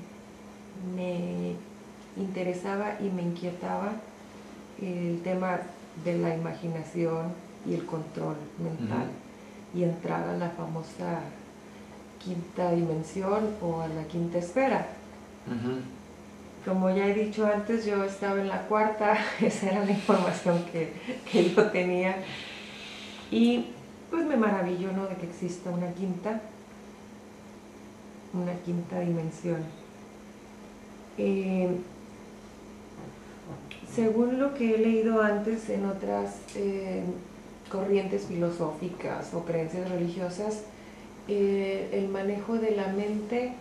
interesaba y me inquietaba, el tema de la imaginación y el control mental, y entrar a la famosa quinta dimensión o a la quinta esfera. Como ya he dicho antes, yo estaba en la cuarta, esa era la información que yo tenía, y pues me maravilló, ¿no?, de que exista una quinta dimensión. Según lo que he leído antes en otras corrientes filosóficas o creencias religiosas, el manejo de la mente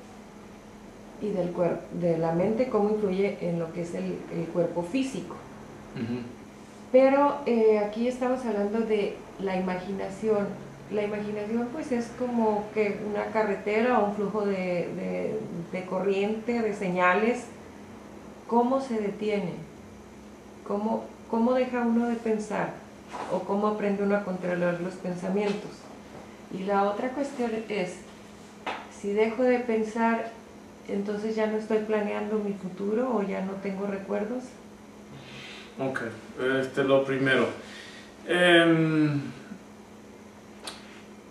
y del cuerpo, de la mente, cómo influye en lo que es el cuerpo físico. Pero aquí estamos hablando de la imaginación. La imaginación pues es como que una carretera o un flujo de corriente, de señales. ¿Cómo se detiene? ¿Cómo deja uno de pensar? ¿O cómo aprende uno a controlar los pensamientos? Y la otra cuestión es, si dejo de pensar, entonces ya no estoy planeando mi futuro o ya no tengo recuerdos. Ok, lo primero.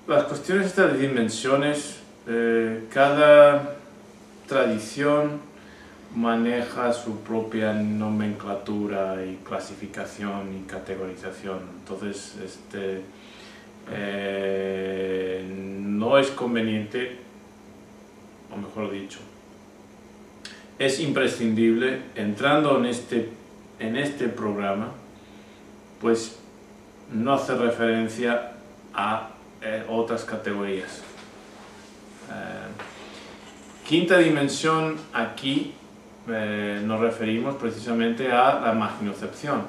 Las cuestiones estas de dimensiones, cada tradición maneja su propia nomenclatura y clasificación y categorización. Entonces, no es conveniente, o mejor dicho, es imprescindible, entrando en este programa, pues no hacer referencia a otras categorías. Quinta dimensión, aquí nos referimos precisamente a la magnocepción.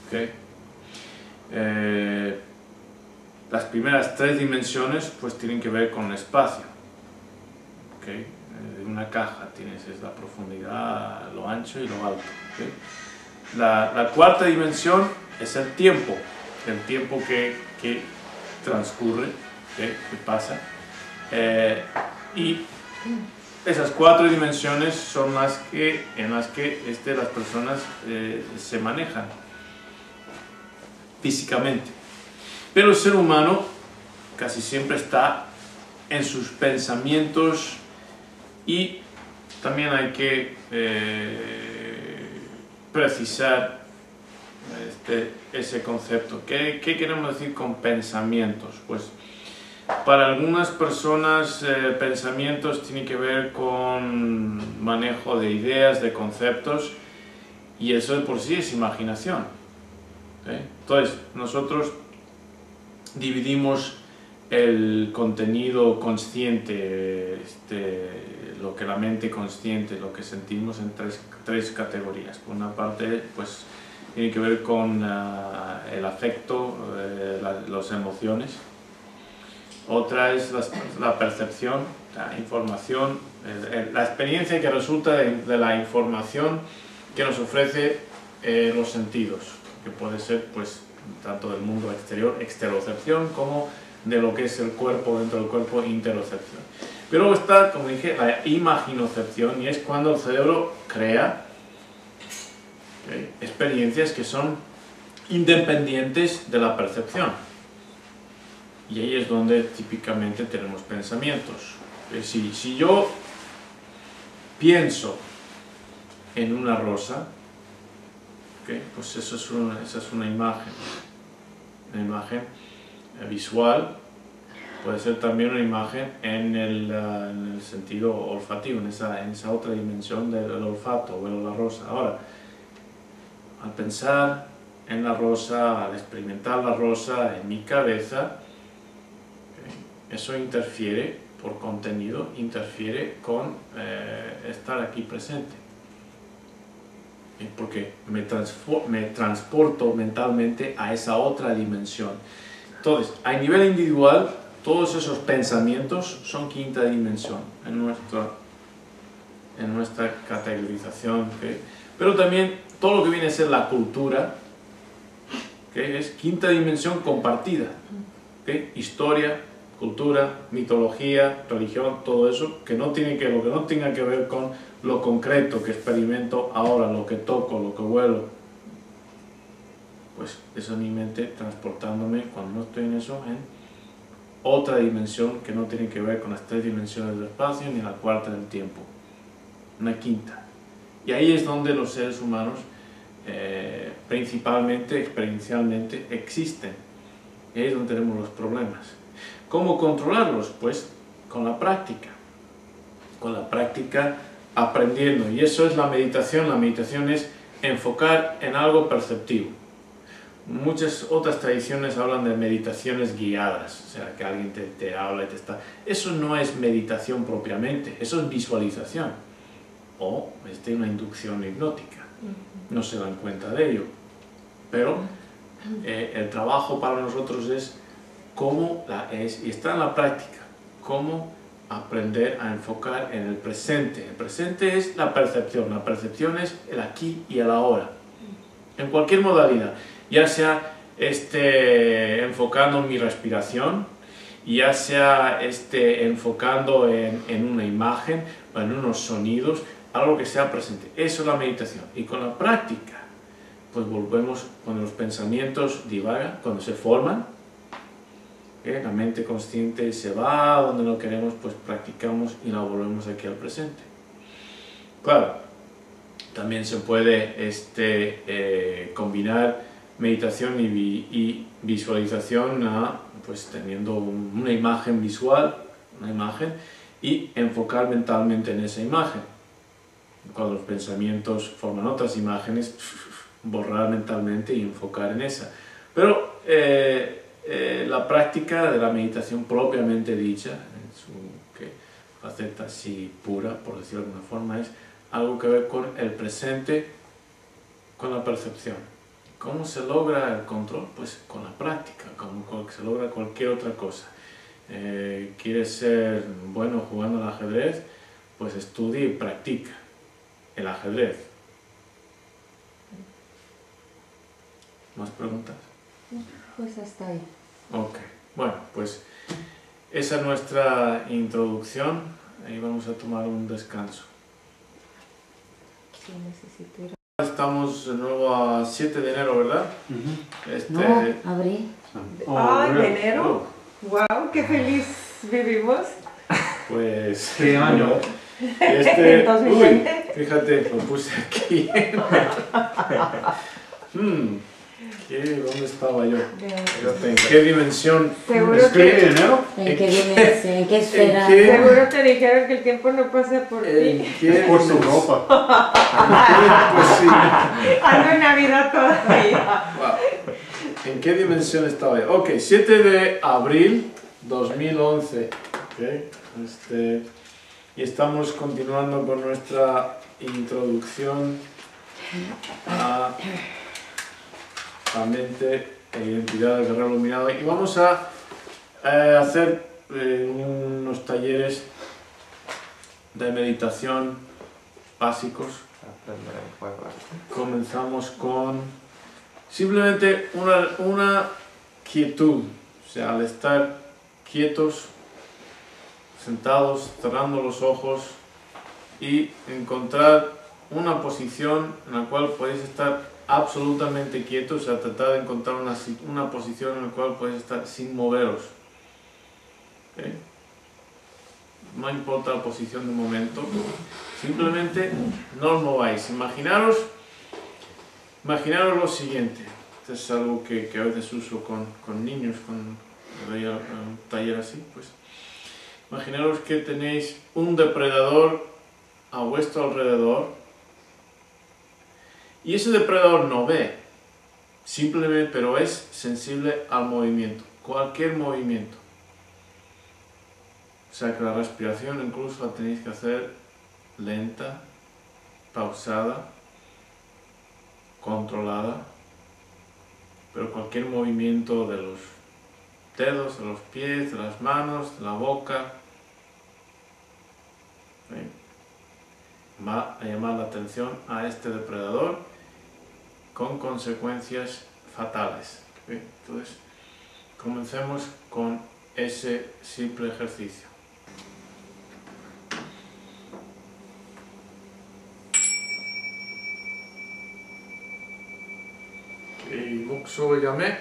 ¿Okay? Las primeras tres dimensiones pues tienen que ver con el espacio. ¿Okay? Una caja tienes la profundidad, lo ancho y lo alto. ¿Okay? La cuarta dimensión es el tiempo que transcurre ¿Qué pasa? Y esas 4 dimensiones son las que, en las que las personas se manejan físicamente. Pero el ser humano casi siempre está en sus pensamientos, y también hay que precisar ese concepto. ¿Qué queremos decir con pensamientos? Pues para algunas personas pensamientos tienen que ver con manejo de ideas, de conceptos, y eso de por sí es imaginación. Entonces, nosotros dividimos el contenido consciente, lo que la mente consciente, lo que sentimos, en tres categorías. Por una parte, pues tiene que ver con el afecto, las emociones. Otra es la percepción, la información, la experiencia que resulta de la información que nos ofrece los sentidos, que puede ser pues tanto del mundo exterior, exterocepción, como de lo que es el cuerpo, dentro del cuerpo, interocepción. Pero luego está, como dije, la imaginocepción, y es cuando el cerebro crea experiencias que son independientes de la percepción. Y ahí es donde típicamente tenemos pensamientos. Si yo pienso en una rosa, pues esa es una imagen visual. Puede ser también una imagen en el sentido olfativo, en esa otra dimensión del olfato o de la rosa. Ahora, al pensar en la rosa, al experimentar la rosa en mi cabeza, eso interfiere, por contenido, interfiere con estar aquí presente. Porque me transporto mentalmente a esa otra dimensión. Entonces, a nivel individual, todos esos pensamientos son quinta dimensión en nuestra categorización. Pero también todo lo que viene a ser la cultura, es quinta dimensión compartida. Historia, cultura, mitología, religión, todo eso, lo que no tenga que ver con lo concreto que experimento ahora, lo que toco, lo que huelo, pues eso es mi mente transportándome, cuando no estoy en eso, en otra dimensión que no tiene que ver con las 3 dimensiones del espacio ni la cuarta del tiempo, una quinta. Y ahí es donde los seres humanos principalmente, experiencialmente, existen. Y ahí es donde tenemos los problemas. ¿Cómo controlarlos? Pues con la práctica. Con la práctica, aprendiendo. Y eso es la meditación. La meditación es enfocar en algo perceptivo. Muchas otras tradiciones hablan de meditaciones guiadas, o sea, que alguien te habla y te está... Eso no es meditación propiamente, eso es visualización. O una inducción hipnótica. No se dan cuenta de ello. Pero el trabajo para nosotros es y está en la práctica, cómo aprender a enfocar en el presente. El presente es la percepción es el aquí y el ahora, en cualquier modalidad, ya sea enfocando en mi respiración, ya sea enfocando en una imagen o en unos sonidos, algo que sea presente. Eso es la meditación. Y con la práctica, pues volvemos, cuando los pensamientos divagan, cuando se forman, la mente consciente se va a donde no queremos, pues practicamos y la volvemos aquí al presente. Claro, también se puede combinar meditación y visualización, pues teniendo una imagen visual, y enfocar mentalmente en esa imagen. Cuando los pensamientos forman otras imágenes, borrar mentalmente y enfocar en esa. Pero la práctica de la meditación propiamente dicha, en su faceta así pura, por decirlo de alguna forma, es algo que ver con el presente, con la percepción. ¿Cómo se logra el control? Pues con la práctica, como se logra cualquier otra cosa. ¿Quieres ser bueno jugando al ajedrez? Pues estudia y practica el ajedrez. ¿Más preguntas? Pues hasta ahí. Ok, bueno, pues esa es nuestra introducción. Ahí vamos a tomar un descanso. Sí, necesito ir. Estamos de nuevo a 7 de enero, ¿verdad? No, abril. Ay, ¿de really? enero? ¡Wow! ¡Qué feliz vivimos! Pues... ¿Qué año? Este, 2020. fíjate, lo puse aquí. ¿Dónde estaba yo? ¿En qué dimensión? Seguro ¿Es que, de enero? ¿En qué dimensión? ¿En qué esfera? qué? seguro te dijeron que el tiempo no pasa por ¿En ti. qué Por su dimensión? ropa. Pues sí. Ando en Navidad todavía. Wow. ¿En qué dimensión estaba yo? Ok, 7 de abril 2011. Okay. Y estamos continuando con nuestra introducción a la mente e identidad del guerrero iluminado. Y vamos a hacer unos talleres de meditación básicos. Aprender a jugar. Comenzamos con simplemente una quietud, o sea, al estar quietos, sentados, cerrando los ojos y encontrar una posición en la cual podéis estar absolutamente quietos, o sea, tratar de encontrar una posición en la cual podéis estar sin moveros. ¿Okay? No importa la posición de momento, simplemente no os mováis. Imaginaros lo siguiente. Esto es algo que a veces uso con niños, cuando doy a un taller así, pues. Imaginaros que tenéis un depredador a vuestro alrededor y ese depredador no ve, simplemente, pero es sensible al movimiento, cualquier movimiento. O sea que la respiración incluso la tenéis que hacer lenta, pausada, controlada, pero cualquier movimiento de los dedos, de los pies, de las manos, de la boca, va a llamar la atención a este depredador con consecuencias fatales. Entonces, comencemos con ese simple ejercicio. Mukso yame.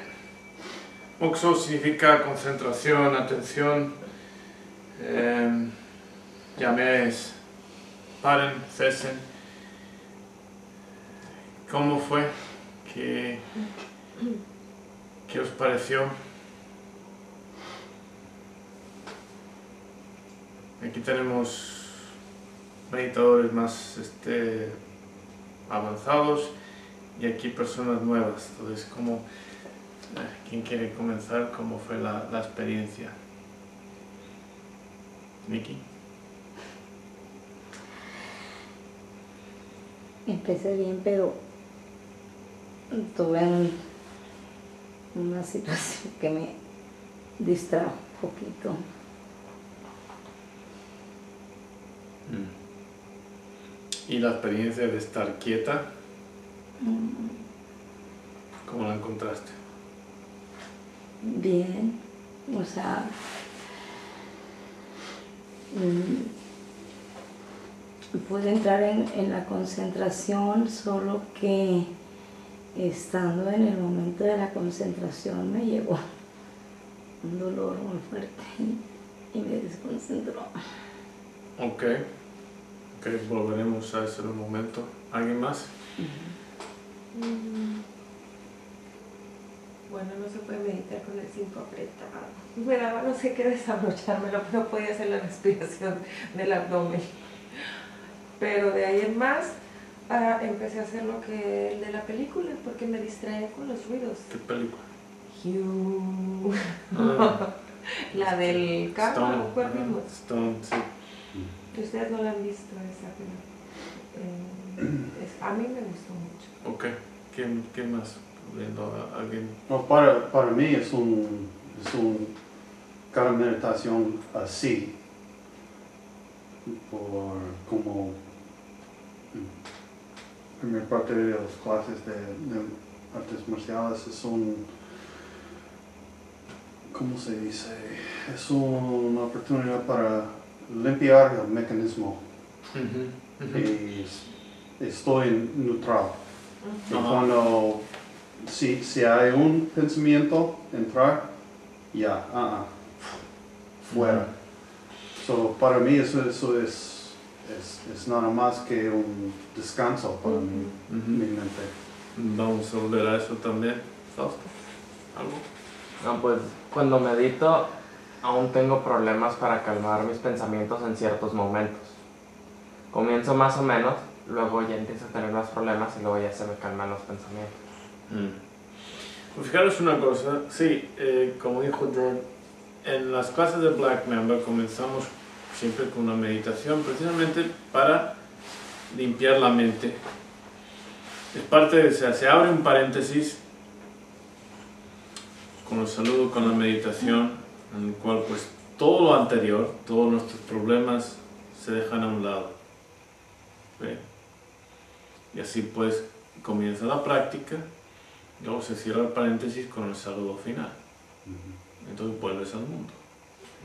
Mukso significa concentración, atención. Yame es paren, cesen. ¿Cómo fue? ¿Qué os pareció? Aquí tenemos meditadores más avanzados y aquí personas nuevas. Entonces, ¿quién quiere comenzar? ¿Cómo fue la experiencia? Nikki. Empecé bien, pero tuve una situación que me distrajo un poquito. ¿Y la experiencia de estar quieta? ¿Cómo la encontraste? Bien, o sea, pude entrar en la concentración, solo que estando en el momento de la concentración me llegó un dolor muy fuerte y me desconcentró. Ok, volveremos a ese momento. ¿Alguien más? Bueno, no se puede meditar con el cinto apretado. Me daba no sé qué desabrocharme, no podía hacer la respiración del abdomen. Pero de ahí en más empecé a hacer lo que el de la película, porque me distraía con los ruidos. ¿Qué película? La del carro, Stone. ¿cuál vimos? Stone, sí. Ustedes no la han visto esa película. A mí me gustó mucho. Ok, ¿qué más? ¿Viendo a alguien? No, para mí es cada meditación así, por como primera parte de las clases de artes marciales es ¿cómo se dice? es una oportunidad para limpiar el mecanismo. Y estoy neutral. Y cuando, si hay un pensamiento entrar, ya, fuera. So, para mí eso es nada más que un descanso para mi mente. Vamos a volver a eso también, Fausto. ¿Algo? No, pues cuando medito aún tengo problemas para calmar mis pensamientos en ciertos momentos. Comienzo más o menos, luego ya empiezo a tener más problemas y luego ya se me calman los pensamientos. Pues fijaros una cosa, sí, como dijo George, en las clases de Black Mamba comenzamos siempre con una meditación precisamente para limpiar la mente. Es parte de, o sea, se abre un paréntesis con el saludo, con la meditación, en el cual pues todo lo anterior, todos nuestros problemas se dejan a un lado. ¿Ve? Y así pues comienza la práctica, y luego se cierra el paréntesis con el saludo final. Entonces vuelves al mundo,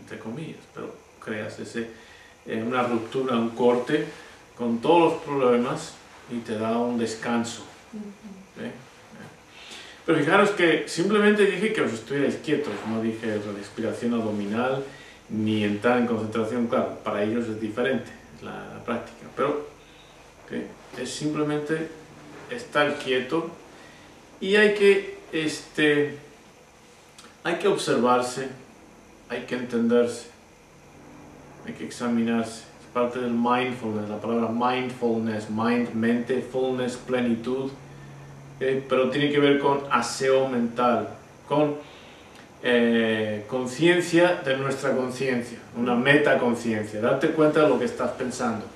entre comillas, pero creas una ruptura, un corte con todos los problemas y te da un descanso. ¿Ve? Pero fijaros que simplemente dije que os estuvierais quietos, no dije respiración abdominal ni entrar en concentración. Claro, para ellos es diferente la práctica, pero ¿okay? Es simplemente estar quieto y hay que observarse, hay que entenderse, hay que examinarse. Es parte del mindfulness, la palabra mindfulness, mind, mente, fullness, plenitud. Pero tiene que ver con aseo mental, con conciencia de nuestra conciencia, una metaconciencia, darte cuenta de lo que estás pensando.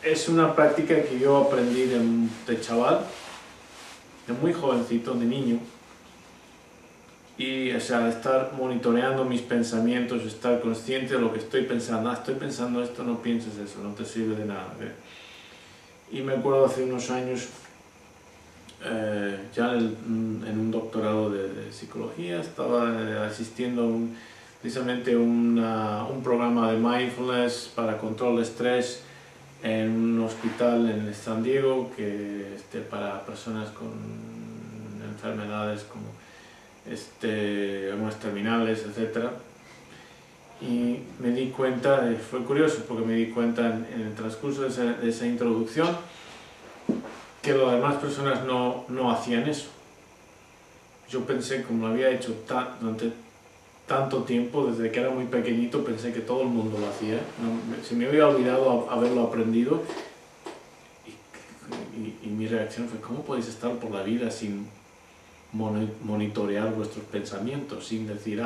Es una práctica que yo aprendí de chaval, de muy jovencito, de niño, y o sea, estar monitoreando mis pensamientos, estar consciente de lo que estoy pensando. Estoy pensando esto, no pienses eso, no te sirve de nada. Y me acuerdo hace unos años, ya en un doctorado de psicología, estaba asistiendo precisamente un programa de mindfulness para control de estrés en un hospital en San Diego para personas con enfermedades como algunas terminales, etc. Y me di cuenta, fue curioso porque me di cuenta en el transcurso de esa introducción que las demás personas no hacían eso. Yo pensé, como lo había hecho durante tanto tiempo, desde que era muy pequeñito, pensé que todo el mundo lo hacía. Se me había olvidado haberlo aprendido y mi reacción fue: ¿cómo podéis estar por la vida sin monitorear vuestros pensamientos? Sin decir,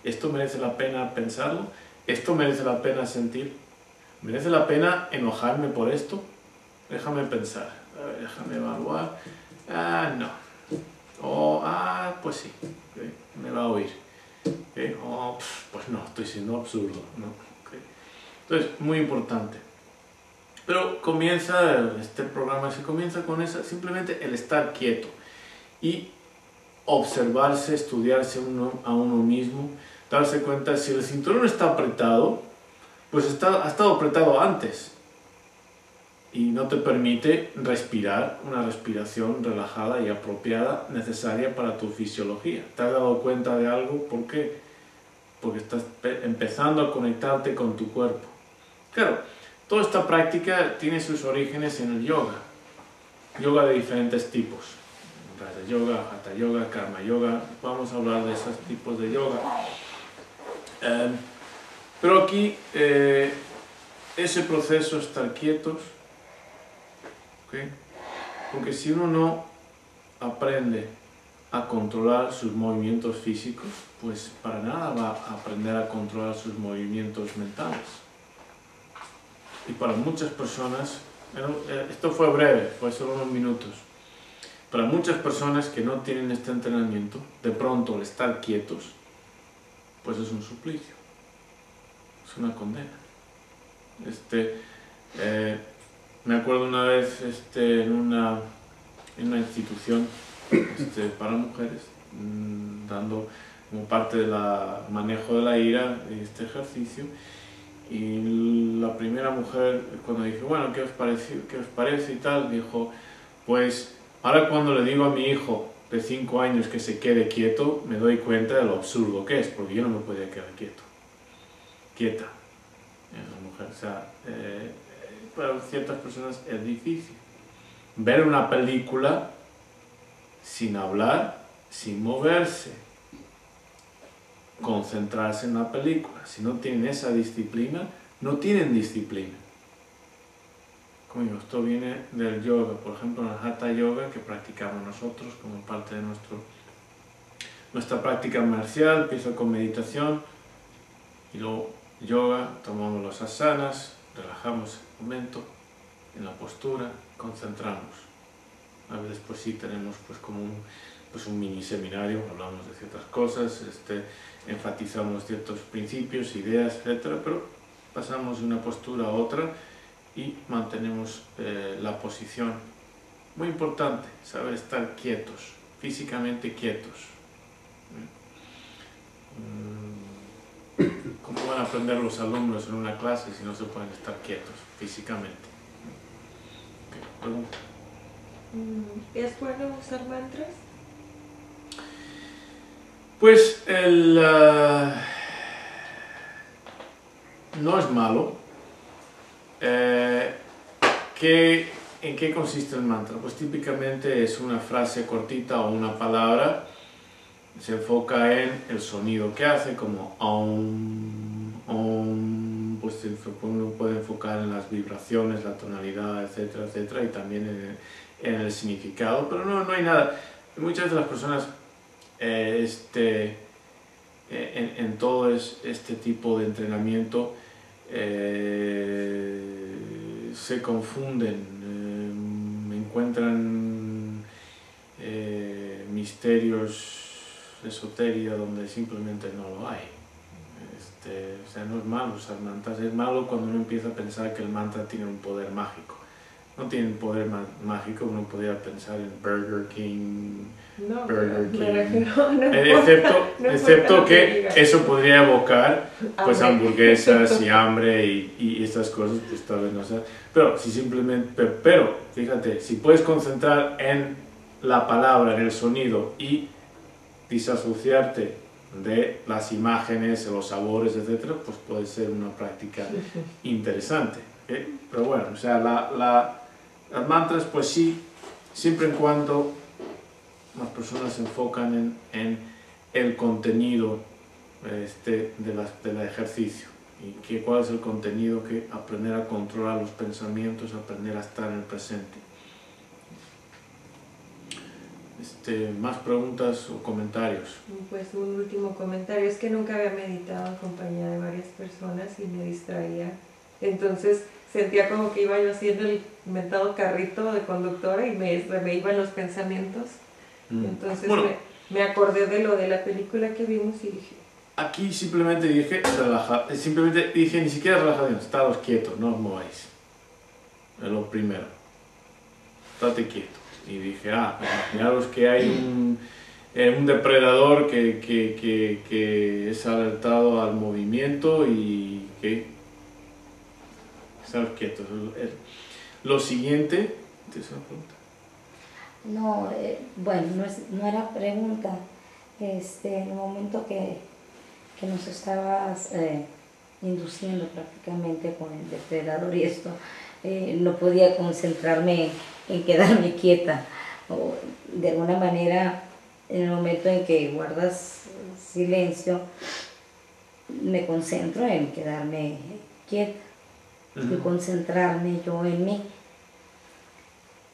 esto merece la pena pensarlo, esto merece la pena sentir, merece la pena enojarme por esto, déjame pensar. Déjame evaluar. No. Pues sí. ¿Okay? Me va a oír. ¿Okay? Pues no, estoy siendo absurdo. ¿No? ¿Okay? Entonces, muy importante. Pero este programa se comienza con simplemente el estar quieto y observarse, estudiarse a uno mismo, darse cuenta si el cinturón está apretado, pues ha estado apretado antes. Y no te permite respirar una respiración relajada y apropiada necesaria para tu fisiología. ¿Te has dado cuenta de algo? ¿Por qué? Porque estás empezando a conectarte con tu cuerpo. Claro, toda esta práctica tiene sus orígenes en el yoga. Yoga de diferentes tipos. Raja yoga, hatha yoga, karma yoga. Vamos a hablar de esos tipos de yoga. Pero aquí, ese proceso, estar quietos, ¿okay? Porque si uno no aprende a controlar sus movimientos físicos, pues para nada va a aprender a controlar sus movimientos mentales. Y para muchas personas, esto fue breve, fue solo unos minutos, para muchas personas que no tienen este entrenamiento, de pronto el estar quietos, pues es un suplicio, es una condena. Me acuerdo una vez en una institución para mujeres, dando como parte del manejo de la ira, este ejercicio. Y la primera mujer, cuando dije, bueno, ¿qué os parece y tal? Dijo, pues ahora cuando le digo a mi hijo de 5 años que se quede quieto, me doy cuenta de lo absurdo que es, porque yo no me podía quedar quieta. La mujer, o sea, para ciertas personas es difícil. Ver una película sin hablar, sin moverse, concentrarse en la película. Si no tienen esa disciplina, no tienen disciplina. Como digo, esto viene del yoga, por ejemplo, en el Hatha Yoga que practicamos nosotros como parte de nuestra práctica marcial. Empieza con meditación y luego yoga, tomamos los asanas, relajamos el momento en la postura, concentramos. A veces pues sí tenemos pues como un mini seminario, hablamos de ciertas cosas, enfatizamos ciertos principios, ideas, etc. Pero pasamos de una postura a otra y mantenemos la posición. Muy importante, saber estar quietos, físicamente quietos. ¿Cómo van a aprender los alumnos en una clase si no se pueden estar quietos físicamente? Okay, pregunta. ¿Es bueno usar mantras? Pues no es malo. ¿En qué consiste el mantra? Pues típicamente es una frase cortita o una palabra. Se enfoca en el sonido que hace, como Om, Om, pues uno puede enfocar en las vibraciones, la tonalidad, etcétera, etcétera, y también en el significado, pero no hay nada. Muchas de las personas en todo este tipo de entrenamiento se confunden, encuentran misterios de esotería donde simplemente no lo hay. O sea, no es malo usar mantras, es malo cuando uno empieza a pensar que el mantra tiene un poder mágico. No tiene un poder mágico, uno podría pensar en Burger King, excepto que eso podría evocar pues hamburguesas y hambre y estas cosas, pues tal vez no sea. Pero si simplemente, pero fíjate, si puedes concentrar en la palabra, en el sonido y disasociarte de las imágenes, los sabores, etcétera, pues puede ser una práctica interesante. Pero bueno, o sea, las mantras, pues sí, siempre y cuando las personas se enfocan en el contenido del ejercicio. ¿Y cuál es el contenido? Que aprender a controlar los pensamientos, aprender a estar en el presente. ¿Más preguntas o comentarios? Pues un último comentario, es que nunca había meditado en compañía de varias personas y me distraía. Entonces sentía como que iba yo haciendo el inventado carrito de conductora y me iban los pensamientos. Entonces bueno, me acordé de lo de la película que vimos y dije... Aquí simplemente dije, ni siquiera relajación, estados quietos, no os mováis. Es lo primero. Estate quieto. Y dije, imaginaros que hay un depredador que es alertado al movimiento y que estados quietos. Lo siguiente, ¿tienes una pregunta? No, bueno, no era pregunta. En el momento que nos estabas induciendo prácticamente con el depredador y esto, no podía concentrarme en quedarme quieta. O de alguna manera, en el momento en que guardas silencio, me concentro en quedarme quieta y concentrarme yo en mí.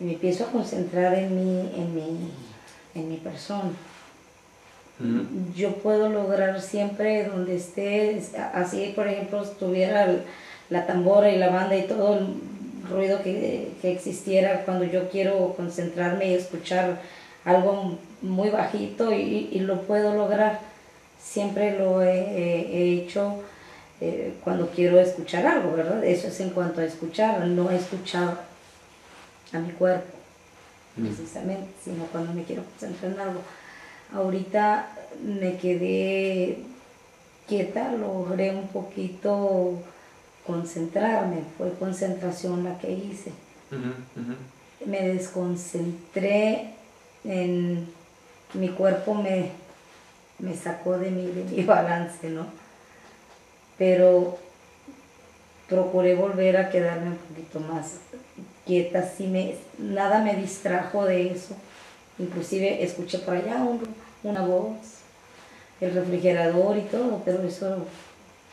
Y me empiezo a concentrar en mi persona. Yo puedo lograr siempre donde esté, así por ejemplo estuviera la tambora y la banda y todo el ruido que existiera, cuando yo quiero concentrarme y escuchar algo muy bajito y lo puedo lograr. Siempre lo he hecho cuando quiero escuchar algo, ¿verdad? Eso es en cuanto a escuchar, no escuchar a mi cuerpo precisamente, sino cuando me quiero concentrar en algo. Ahorita me quedé quieta, logré un poquito concentrarme, fue concentración la que hice. Me desconcentré, mi cuerpo me sacó de mi balance, ¿no? Pero procuré volver a quedarme un poquito más quieta, nada me distrajo de eso. Inclusive escuché por allá una voz, el refrigerador y todo, pero eso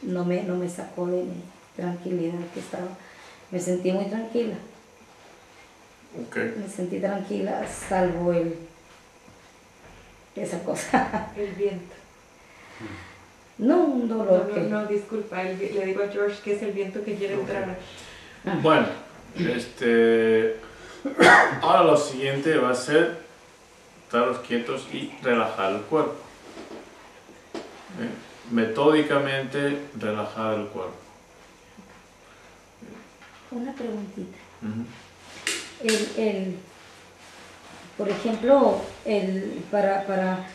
no me sacó de mi tranquilidad que estaba. Me sentí muy tranquila. Okay. Me sentí tranquila, salvo esa cosa. El viento. No, un dolor. No, disculpa, le digo a George que es el viento que quiere entrar. Bueno, ahora lo siguiente va a ser estaros quietos y relajar el cuerpo. Metódicamente relajar el cuerpo. Una preguntita. Por ejemplo, para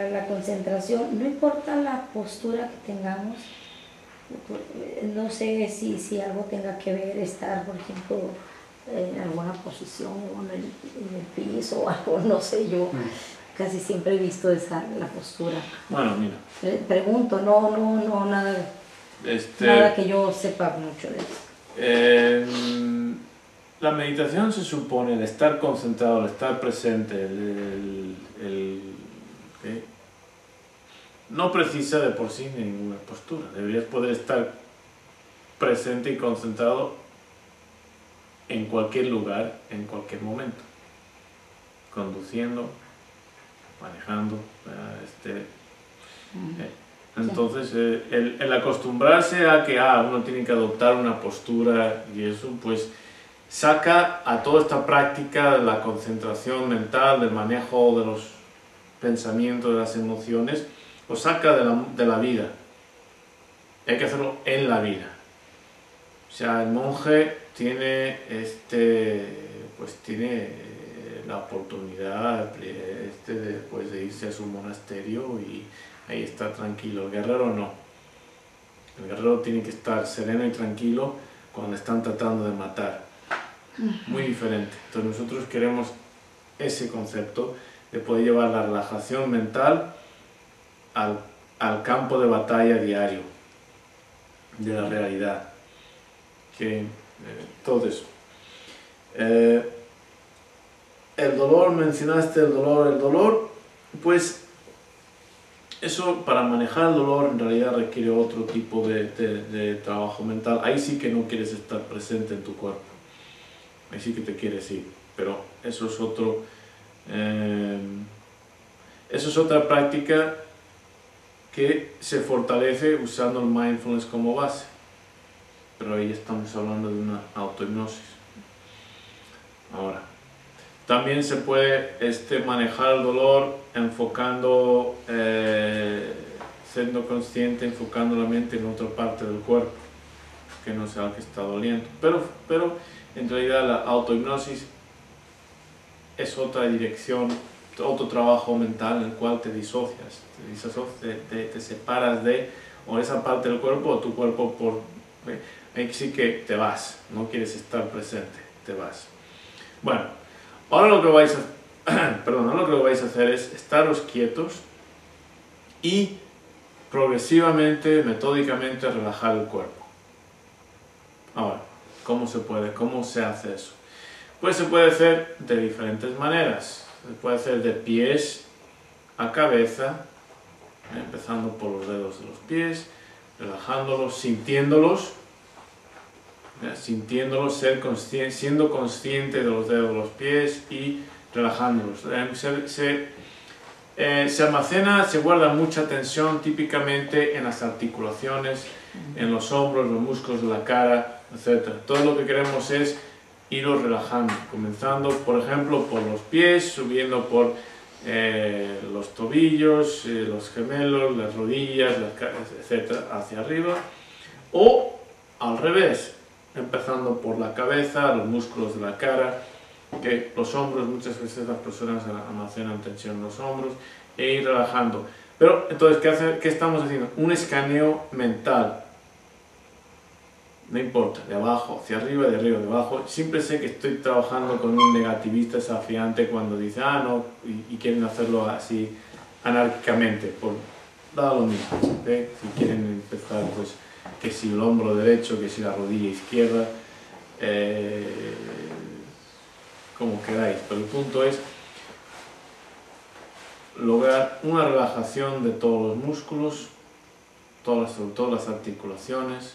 la concentración, no importa la postura que tengamos, no sé si algo tenga que ver estar, por ejemplo, en alguna posición o en el piso o algo, no sé, yo casi siempre he visto la postura. Bueno, mira. Pregunto, no, nada que yo sepa mucho de eso. La meditación se supone el estar concentrado, el estar presente, no precisa de por sí ninguna postura. Deberías poder estar presente y concentrado en cualquier lugar, en cualquier momento. Conduciendo, manejando. Entonces, el acostumbrarse a que uno tiene que adoptar una postura y eso, pues saca a toda esta práctica de la concentración mental, del manejo de los pensamientos, de las emociones, lo saca de la vida. Hay que hacerlo en la vida. O sea, el monje tiene tiene la oportunidad de irse a su monasterio y ahí está tranquilo. El guerrero no. El guerrero tiene que estar sereno y tranquilo cuando están tratando de matar. Muy diferente. Entonces nosotros queremos ese concepto de poder llevar la relajación mental al campo de batalla diario de la realidad. Todo eso. El dolor, mencionaste el dolor, pues eso, para manejar el dolor en realidad requiere otro tipo de trabajo mental. Ahí sí que no quieres estar presente en tu cuerpo. Ahí sí que te quieres ir, pero eso es otra práctica que se fortalece usando el mindfulness como base, pero ahí estamos hablando de una autohipnosis. Ahora, también se puede manejar el dolor enfocando, siendo consciente, enfocando la mente en otra parte del cuerpo, que no sea el que está doliendo, pero en realidad la autohipnosis es otra dirección, otro trabajo mental en el cual te disocias, te separas de o esa parte del cuerpo o tu cuerpo ahí sí que te vas, no quieres estar presente, te vas. Bueno, ahora lo que vais a hacer es estaros quietos y progresivamente, metódicamente relajar el cuerpo. Ahora, ¿cómo se puede? ¿Cómo se hace eso? Pues se puede hacer de diferentes maneras. Se puede hacer de pies a cabeza, empezando por los dedos de los pies, relajándolos, sintiéndolos, siendo consciente de los dedos de los pies y relajándolos. Se almacena, se guarda mucha tensión típicamente en las articulaciones, en los hombros, los músculos de la cara, etc. Todo lo que queremos es irlos relajando, comenzando por ejemplo por los pies, subiendo por los tobillos, los gemelos, las rodillas, etc. hacia arriba, o al revés, empezando por la cabeza, los músculos de la cara, que los hombros, muchas veces las personas almacenan tensión en los hombros, e ir relajando. Pero entonces, ¿qué estamos haciendo? Un escaneo mental. No importa, de abajo hacia arriba, de arriba, de abajo. Siempre sé que estoy trabajando con un negativista desafiante cuando dice, ah, no, y quieren hacerlo así anárquicamente. Da lo mismo, ¿okay? Si quieren empezar, pues, que si el hombro derecho, que si la rodilla izquierda, como queráis. Pero el punto es lograr una relajación de todos los músculos, sobre todo las articulaciones,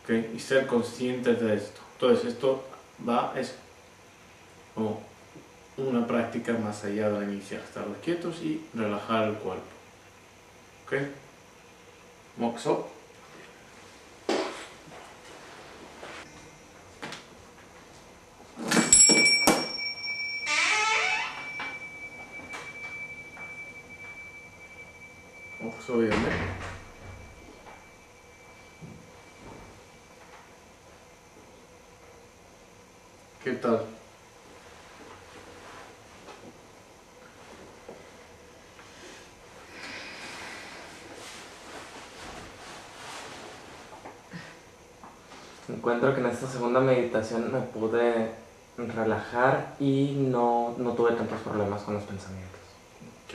¿okay? Y ser conscientes de esto. Entonces esto es como una práctica más allá de la inicial, estar quietos y relajar el cuerpo. ¿Ok? Moxo. Moxo bien. ¿Qué tal? Encuentro que en esta segunda meditación me pude relajar y no tuve tantos problemas con los pensamientos. Ok.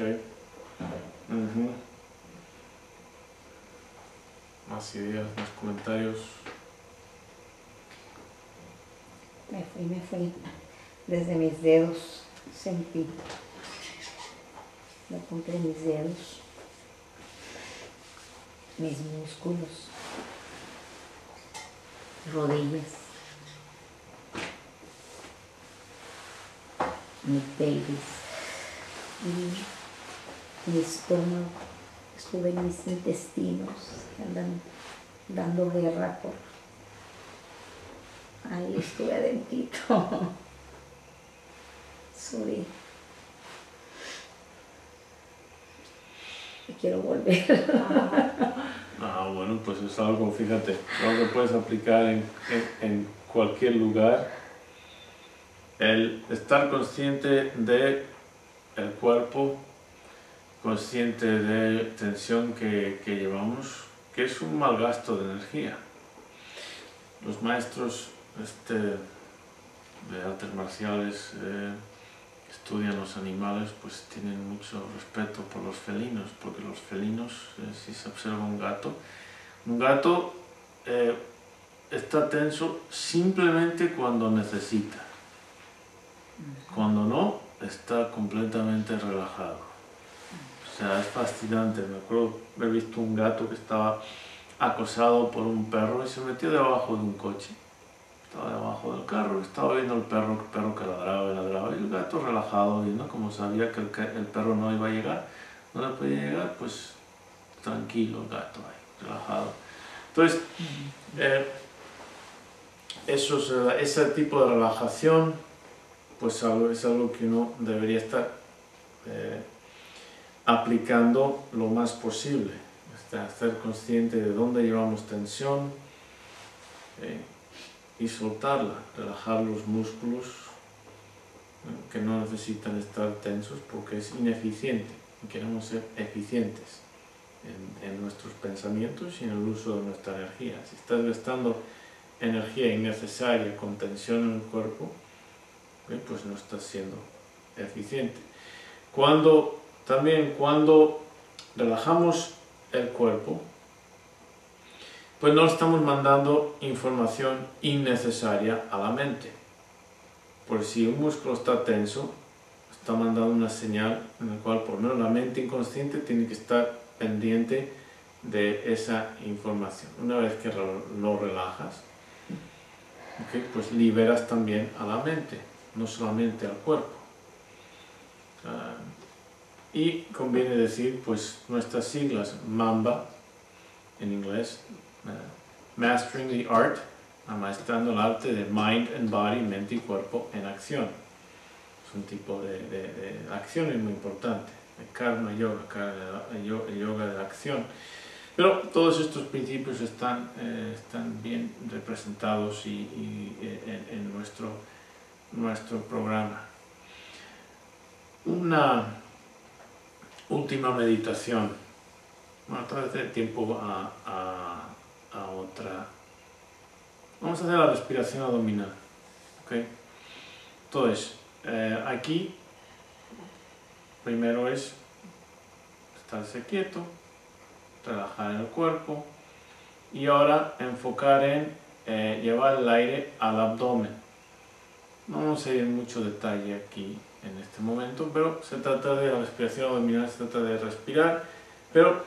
Más ideas, más comentarios. Me fui. Desde mis dedos sentí. Me encontré mis dedos, mis músculos, rodillas, mi pelvis y mi estómago. Estuve en mis intestinos que andan dando guerra por... Ahí estuve adentro. Subí. Y quiero volver. Ah, bueno, pues es algo, fíjate, algo que puedes aplicar en cualquier lugar. El estar consciente de el cuerpo, consciente de tensión que llevamos, que es un mal gasto de energía. Los maestros de artes marciales que estudian los animales, pues tienen mucho respeto por los felinos, porque los felinos, si se observa un gato está tenso simplemente cuando necesita. Cuando no, está completamente relajado. O sea, es fascinante. Me acuerdo haber visto un gato que estaba acosado por un perro y se metió debajo de un coche. Estaba debajo del carro, estaba viendo el perro que ladraba y ladraba, y el gato relajado, viendo, como sabía que el perro no iba a llegar, no le podía llegar, pues tranquilo el gato ahí, relajado. Entonces, ese tipo de relajación, pues es algo que uno debería estar aplicando lo más posible, ser consciente de dónde llevamos tensión y soltarla, relajar los músculos que no necesitan estar tensos porque es ineficiente y queremos ser eficientes en nuestros pensamientos y en el uso de nuestra energía. Si estás gastando energía innecesaria con tensión en el cuerpo, pues no estás siendo eficiente. Cuando relajamos el cuerpo, pues no estamos mandando información innecesaria a la mente. Por si un músculo está tenso, está mandando una señal en la cual por lo menos la mente inconsciente tiene que estar pendiente de esa información. Una vez que lo relajas, pues liberas también a la mente, no solamente al cuerpo. Y conviene decir, pues, nuestras siglas MAMBA, en inglés, Mastering the Art, amaestrando el arte de Mind and Body, mente y cuerpo en acción. Es un tipo de acción muy importante, el Karma Yoga, el yoga de la acción. Pero todos estos principios están bien representados en nuestro programa. última meditación. Bueno, otra vez de tiempo a otra. Vamos a hacer la respiración abdominal. ¿Okay? Entonces, aquí primero es estarse quieto, relajar el cuerpo y ahora enfocar en llevar el aire al abdomen. No vamos a ir en mucho detalle aquí en este momento, pero se trata de la respiración abdominal, se trata de respirar, pero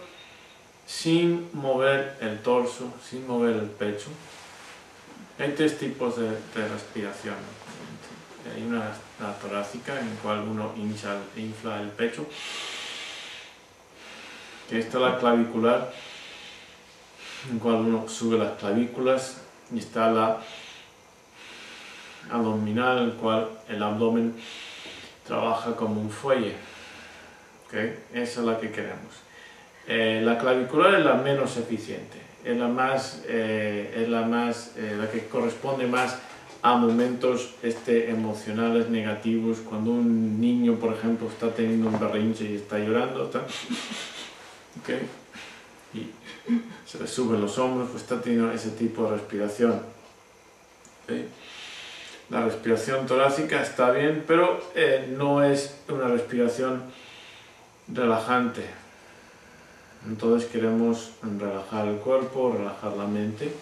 sin mover el torso, sin mover el pecho. Hay tres tipos de respiración. Hay una torácica en la cual uno infla el pecho, que está la clavicular, en la cual uno sube las clavículas, y está la abdominal, en la cual el abdomen trabaja como un fuelle. ¿Okay? Esa es la que queremos. La clavicular es la menos eficiente, es la que corresponde más a momentos emocionales negativos, cuando un niño, por ejemplo, está teniendo un berrinche y está llorando, ¿okay? Y se le suben los hombros, pues está teniendo ese tipo de respiración. ¿Okay? La respiración torácica está bien, pero no es una respiración relajante. Entonces queremos relajar el cuerpo, relajar la mente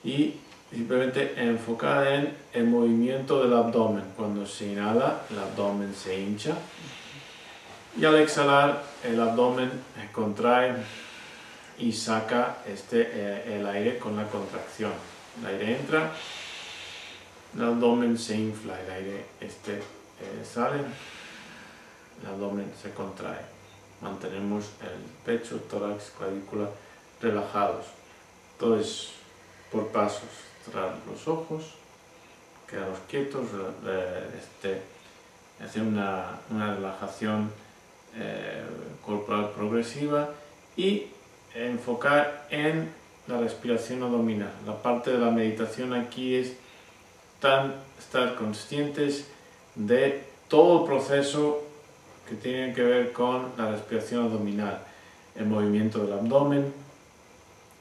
y simplemente enfocar en el movimiento del abdomen. Cuando se inhala, el abdomen se hincha y al exhalar el abdomen contrae y saca el aire con la contracción. El aire entra, el abdomen se infla, el aire sale, el abdomen se contrae. Mantenemos el pecho, tórax, clavícula relajados. Entonces, por pasos, cerrar los ojos, quedaros quietos, hacer una relajación corporal progresiva y enfocar en la respiración abdominal. La parte de la meditación aquí es estar conscientes de todo el proceso que tiene que ver con la respiración abdominal, el movimiento del abdomen,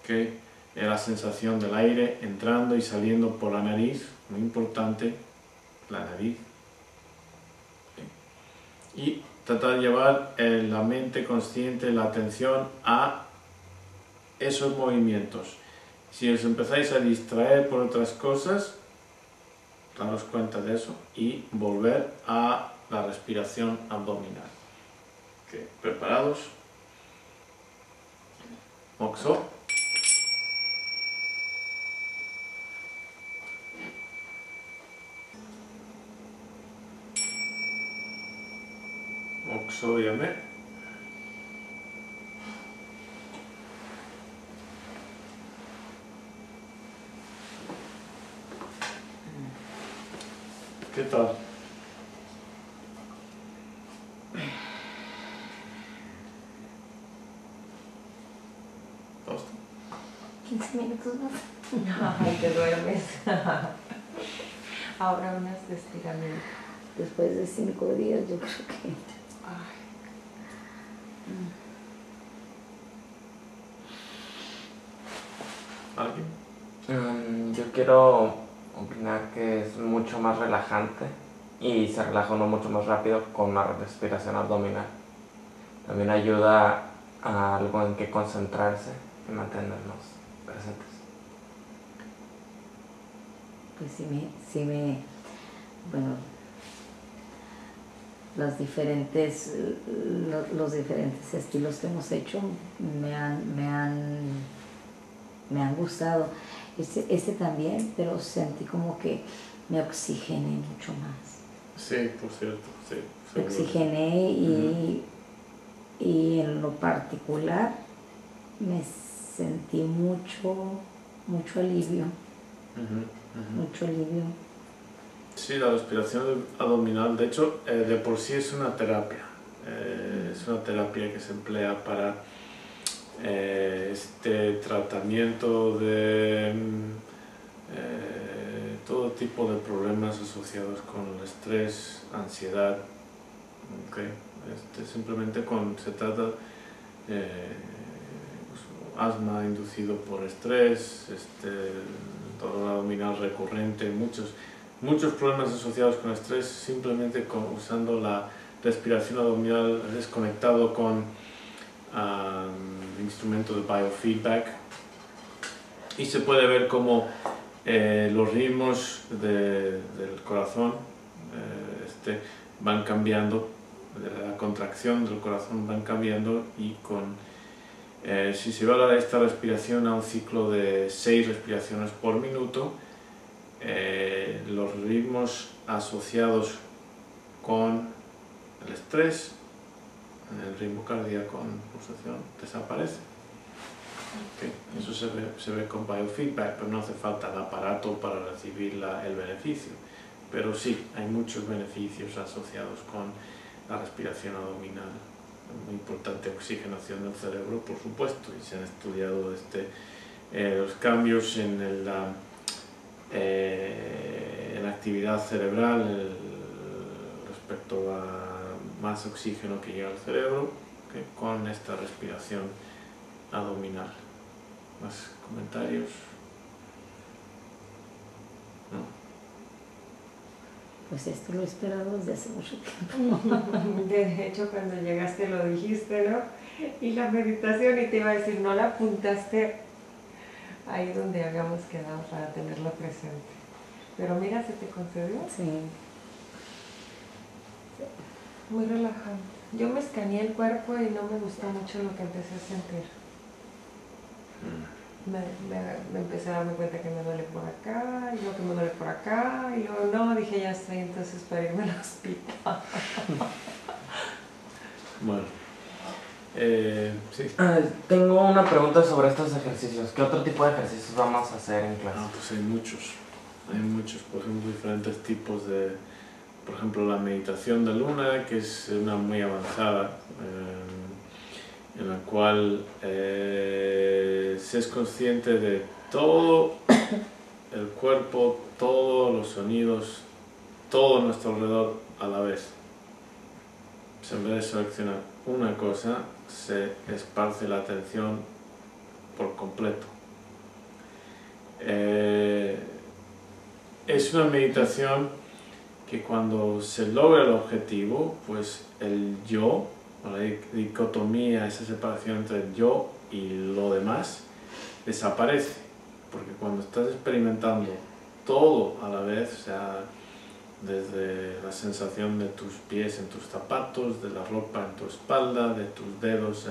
¿okay? La sensación del aire entrando y saliendo por la nariz, muy importante, la nariz, ¿okay? Y tratar de llevar la mente consciente, la atención a esos movimientos. Si os empezáis a distraer por otras cosas, daros cuenta de eso y volver a la respiración abdominal. Okay. ¿Preparados? Moksho. Moksho Yame. ¿Qué tal? ¿Tosto? 15 minutos más. Ay, te duermes. Ahora unas de estiramiento. Después de 5 días, yo creo que... Ay. ¿Alguien? Yo quiero opinar que es mucho más relajante y se relaja uno mucho más rápido con una respiración abdominal. También ayuda a algo en que concentrarse y mantenernos presentes. Pues bueno, los diferentes estilos que hemos hecho me han gustado. Este también, pero sentí como que me oxigené mucho más. Sí, por cierto, sí. Me oxigené y en lo particular me sentí mucho alivio. Mucho alivio. Sí, la respiración abdominal, de hecho, de por sí es una terapia. Es una terapia que se emplea para tratamiento de todo tipo de problemas asociados con el estrés, ansiedad, Okay. Simplemente se trata asma inducido por estrés, dolor abdominal recurrente, muchos problemas asociados con estrés, simplemente usando la respiración abdominal desconectado con instrumento de biofeedback, y se puede ver como los ritmos del corazón van cambiando, la contracción del corazón van cambiando, y si se va a esta respiración a un ciclo de 6 respiraciones por minuto, los ritmos asociados con el estrés, el ritmo cardíaco en pulsación, desaparece. Okay. Eso se ve con biofeedback, pero no hace falta el aparato para recibir el beneficio. Pero sí, hay muchos beneficios asociados con la respiración abdominal. Muy importante oxigenación del cerebro, por supuesto, y se han estudiado los cambios en la actividad cerebral respecto a más oxígeno que llega al cerebro, ¿okay?, con esta respiración abdominal. ¿Más comentarios? ¿No? Pues esto lo he esperado desde hace mucho tiempo. De hecho, cuando llegaste lo dijiste, ¿no? Y la meditación, y te iba a decir, no la apuntaste ahí donde habíamos quedado para tenerlo presente. Pero mira, ¿se te concedió? Sí. Muy relajante. Yo me escaneé el cuerpo y no me gustó mucho lo que empecé a sentir. Me empecé a darme cuenta que me duele por acá, y luego que me duele por acá, y luego no, dije ya sé, entonces para irme al hospital. Bueno, sí. Tengo una pregunta sobre estos ejercicios. ¿Qué otro tipo de ejercicios vamos a hacer en clase? Pues hay muchos, por ejemplo, diferentes tipos por ejemplo, la meditación de luna, que es una muy avanzada, en la cual se es consciente de todo el cuerpo, todos los sonidos, todo nuestro alrededor a la vez. En vez de seleccionar una cosa, se esparce la atención por completo. Es una meditación que cuando se logra el objetivo, pues el yo, la dicotomía, esa separación entre el yo y lo demás, desaparece. Porque cuando estás experimentando todo a la vez, o sea, desde la sensación de tus pies en tus zapatos, de la ropa en tu espalda, de tus dedos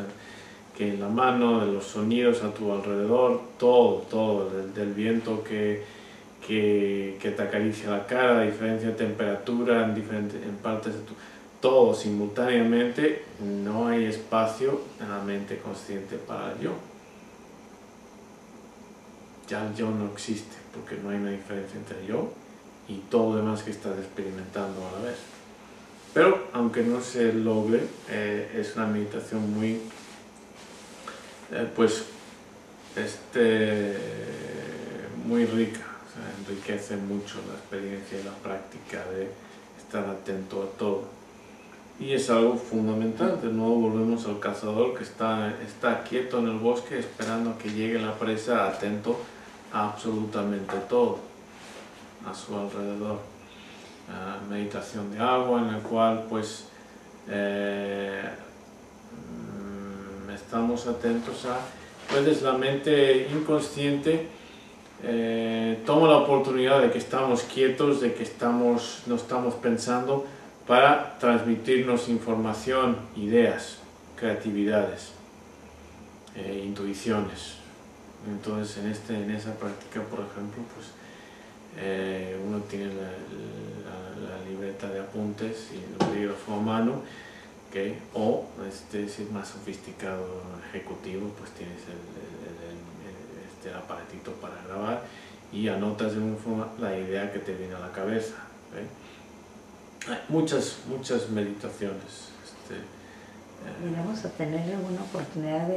en la mano, de los sonidos a tu alrededor, todo, del viento que te acaricia la cara, diferencia de temperatura en partes de todo simultáneamente, no hay espacio en la mente consciente para el yo. Ya el yo no existe, porque no hay una diferencia entre el yo y todo lo demás que estás experimentando a la vez. Pero aunque no se logre, es una meditación muy muy rica. Enriquece mucho la experiencia y la práctica de estar atento a todo. Y es algo fundamental. De nuevo volvemos al cazador que está quieto en el bosque esperando a que llegue la presa, atento a absolutamente todo a su alrededor. Meditación de agua, en la cual pues estamos atentos a, pues la mente inconsciente toma la oportunidad de que estamos quietos, de que no estamos pensando, para transmitirnos información, ideas, creatividades, intuiciones. Entonces en esa práctica, por ejemplo, pues uno tiene la libreta de apuntes y el bolígrafo a mano, ¿okay? O si es más sofisticado ejecutivo, pues tienes el aparatito para grabar y anotas de una forma la idea que te viene a la cabeza. ¿Okay? Hay muchas meditaciones. Vamos a tener alguna oportunidad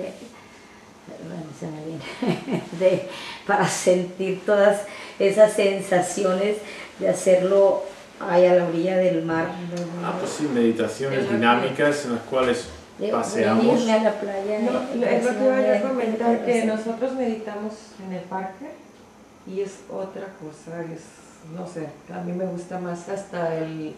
para sentir todas esas sensaciones, de hacerlo ahí a la orilla del mar. Ah, pues sí, meditaciones dinámicas en las cuales paseamos. Venirme a la playa. No, es lo que iba yo a comentar, pero que sí. nosotros meditamos en el parque y es otra cosa, no sé, a mí me gusta más hasta el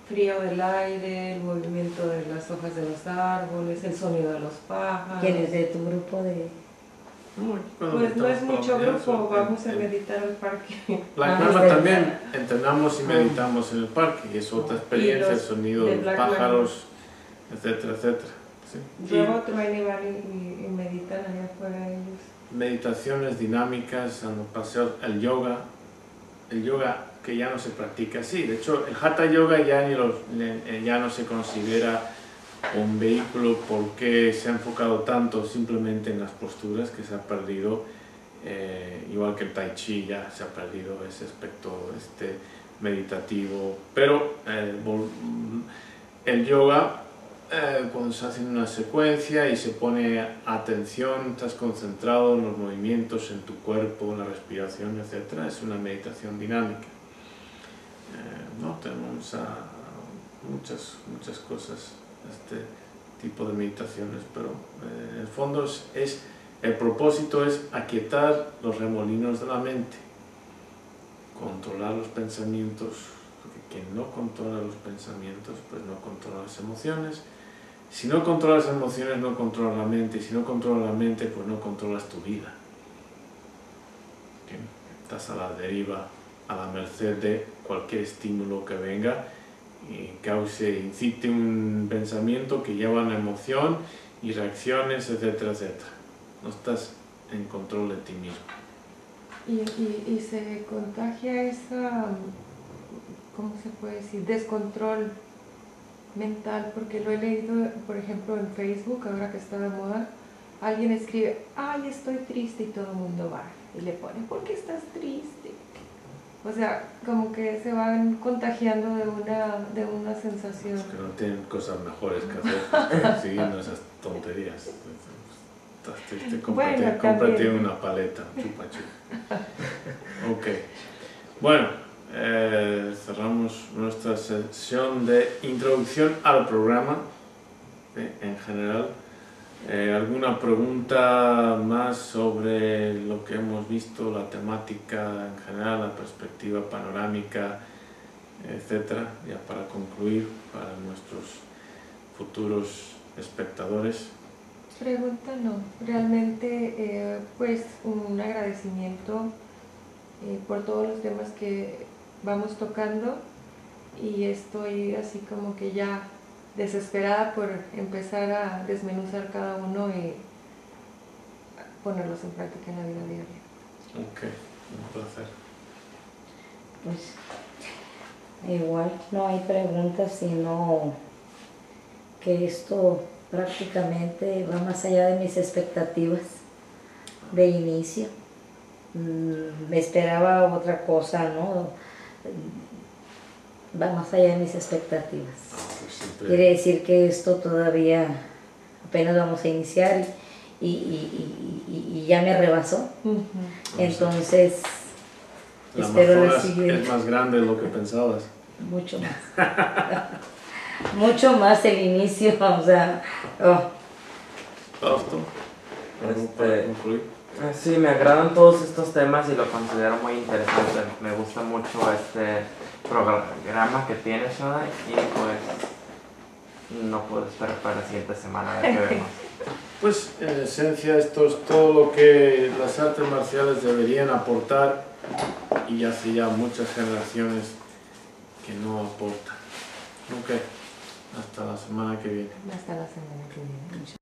frío del aire, el movimiento de las hojas de los árboles, el sonido de los pájaros. ¿Quieres de tu grupo de...? Pues no es mucho grupo, vamos a meditar al parque. La Cama también entrenamos y meditamos en el parque, y es otra experiencia, el sonido de los pájaros, etcétera, etcétera. Sí. Luego otro y van y meditan allá afuera ellos. Meditaciones dinámicas, paseos, el yoga que ya no se practica así. De hecho, el Hatha Yoga ya no se considera un vehículo porque se ha enfocado tanto simplemente en las posturas que se ha perdido, igual que el Tai Chi ya se ha perdido ese aspecto meditativo. Pero el yoga, cuando se hace en una secuencia y se pone atención, estás concentrado en los movimientos, en tu cuerpo, en la respiración, etc., es una meditación dinámica. No tenemos muchas cosas, este tipo de meditaciones, pero en el fondo el propósito es aquietar los remolinos de la mente, controlar los pensamientos, porque quien no controla los pensamientos, pues no controla las emociones. Si no controlas las emociones, no controlas la mente, y si no controlas la mente, pues no controlas tu vida. ¿Okay? Estás a la deriva, a la merced de cualquier estímulo que venga y incite un pensamiento que lleva a una emoción y reacciones, etcétera, etcétera. No estás en control de ti mismo. Y se contagia esa, ¿cómo se puede decir?, descontrol mental, porque lo he leído, por ejemplo, en Facebook, ahora que está de moda, alguien escribe, ay, estoy triste, y todo el mundo va y le pone, ¿por qué estás triste? O sea, como que se van contagiando de una sensación. Es que no tienen cosas mejores que hacer siguiendo esas tonterías. Estás triste, cómprate una paleta, chupa chupa. Ok. Bueno, cerramos nuestra sesión de introducción al programa en general. ¿Alguna pregunta más sobre lo que hemos visto, la temática en general, la perspectiva panorámica, etcétera? Ya para concluir, para nuestros futuros espectadores. Pregunta no, realmente pues un agradecimiento por todos los temas que vamos tocando, y estoy así como que ya desesperada por empezar a desmenuzar cada uno y ponerlos en práctica en la vida diaria. Ok, un placer. Pues igual no hay preguntas, sino que esto prácticamente va más allá de mis expectativas de inicio. Me esperaba otra cosa, ¿no? Va más allá de mis expectativas. Quiere decir que esto todavía apenas vamos a iniciar y ya me rebasó. Entonces, La espero la Amazonas siguiente. es más grande de lo que pensabas. Mucho más. Mucho más el inicio, o sea... Oh. Fausto, ¿algo para concluir? Sí, me agradan todos estos temas y lo considero muy interesante. Me gusta mucho este programa que tiene Shoda, y pues no puedo esperar para la siguiente semana a ver qué vemos. Pues en esencia esto es todo lo que las artes marciales deberían aportar, y hace ya muchas generaciones que no aportan. Ok, hasta la semana que viene. Hasta la semana que viene.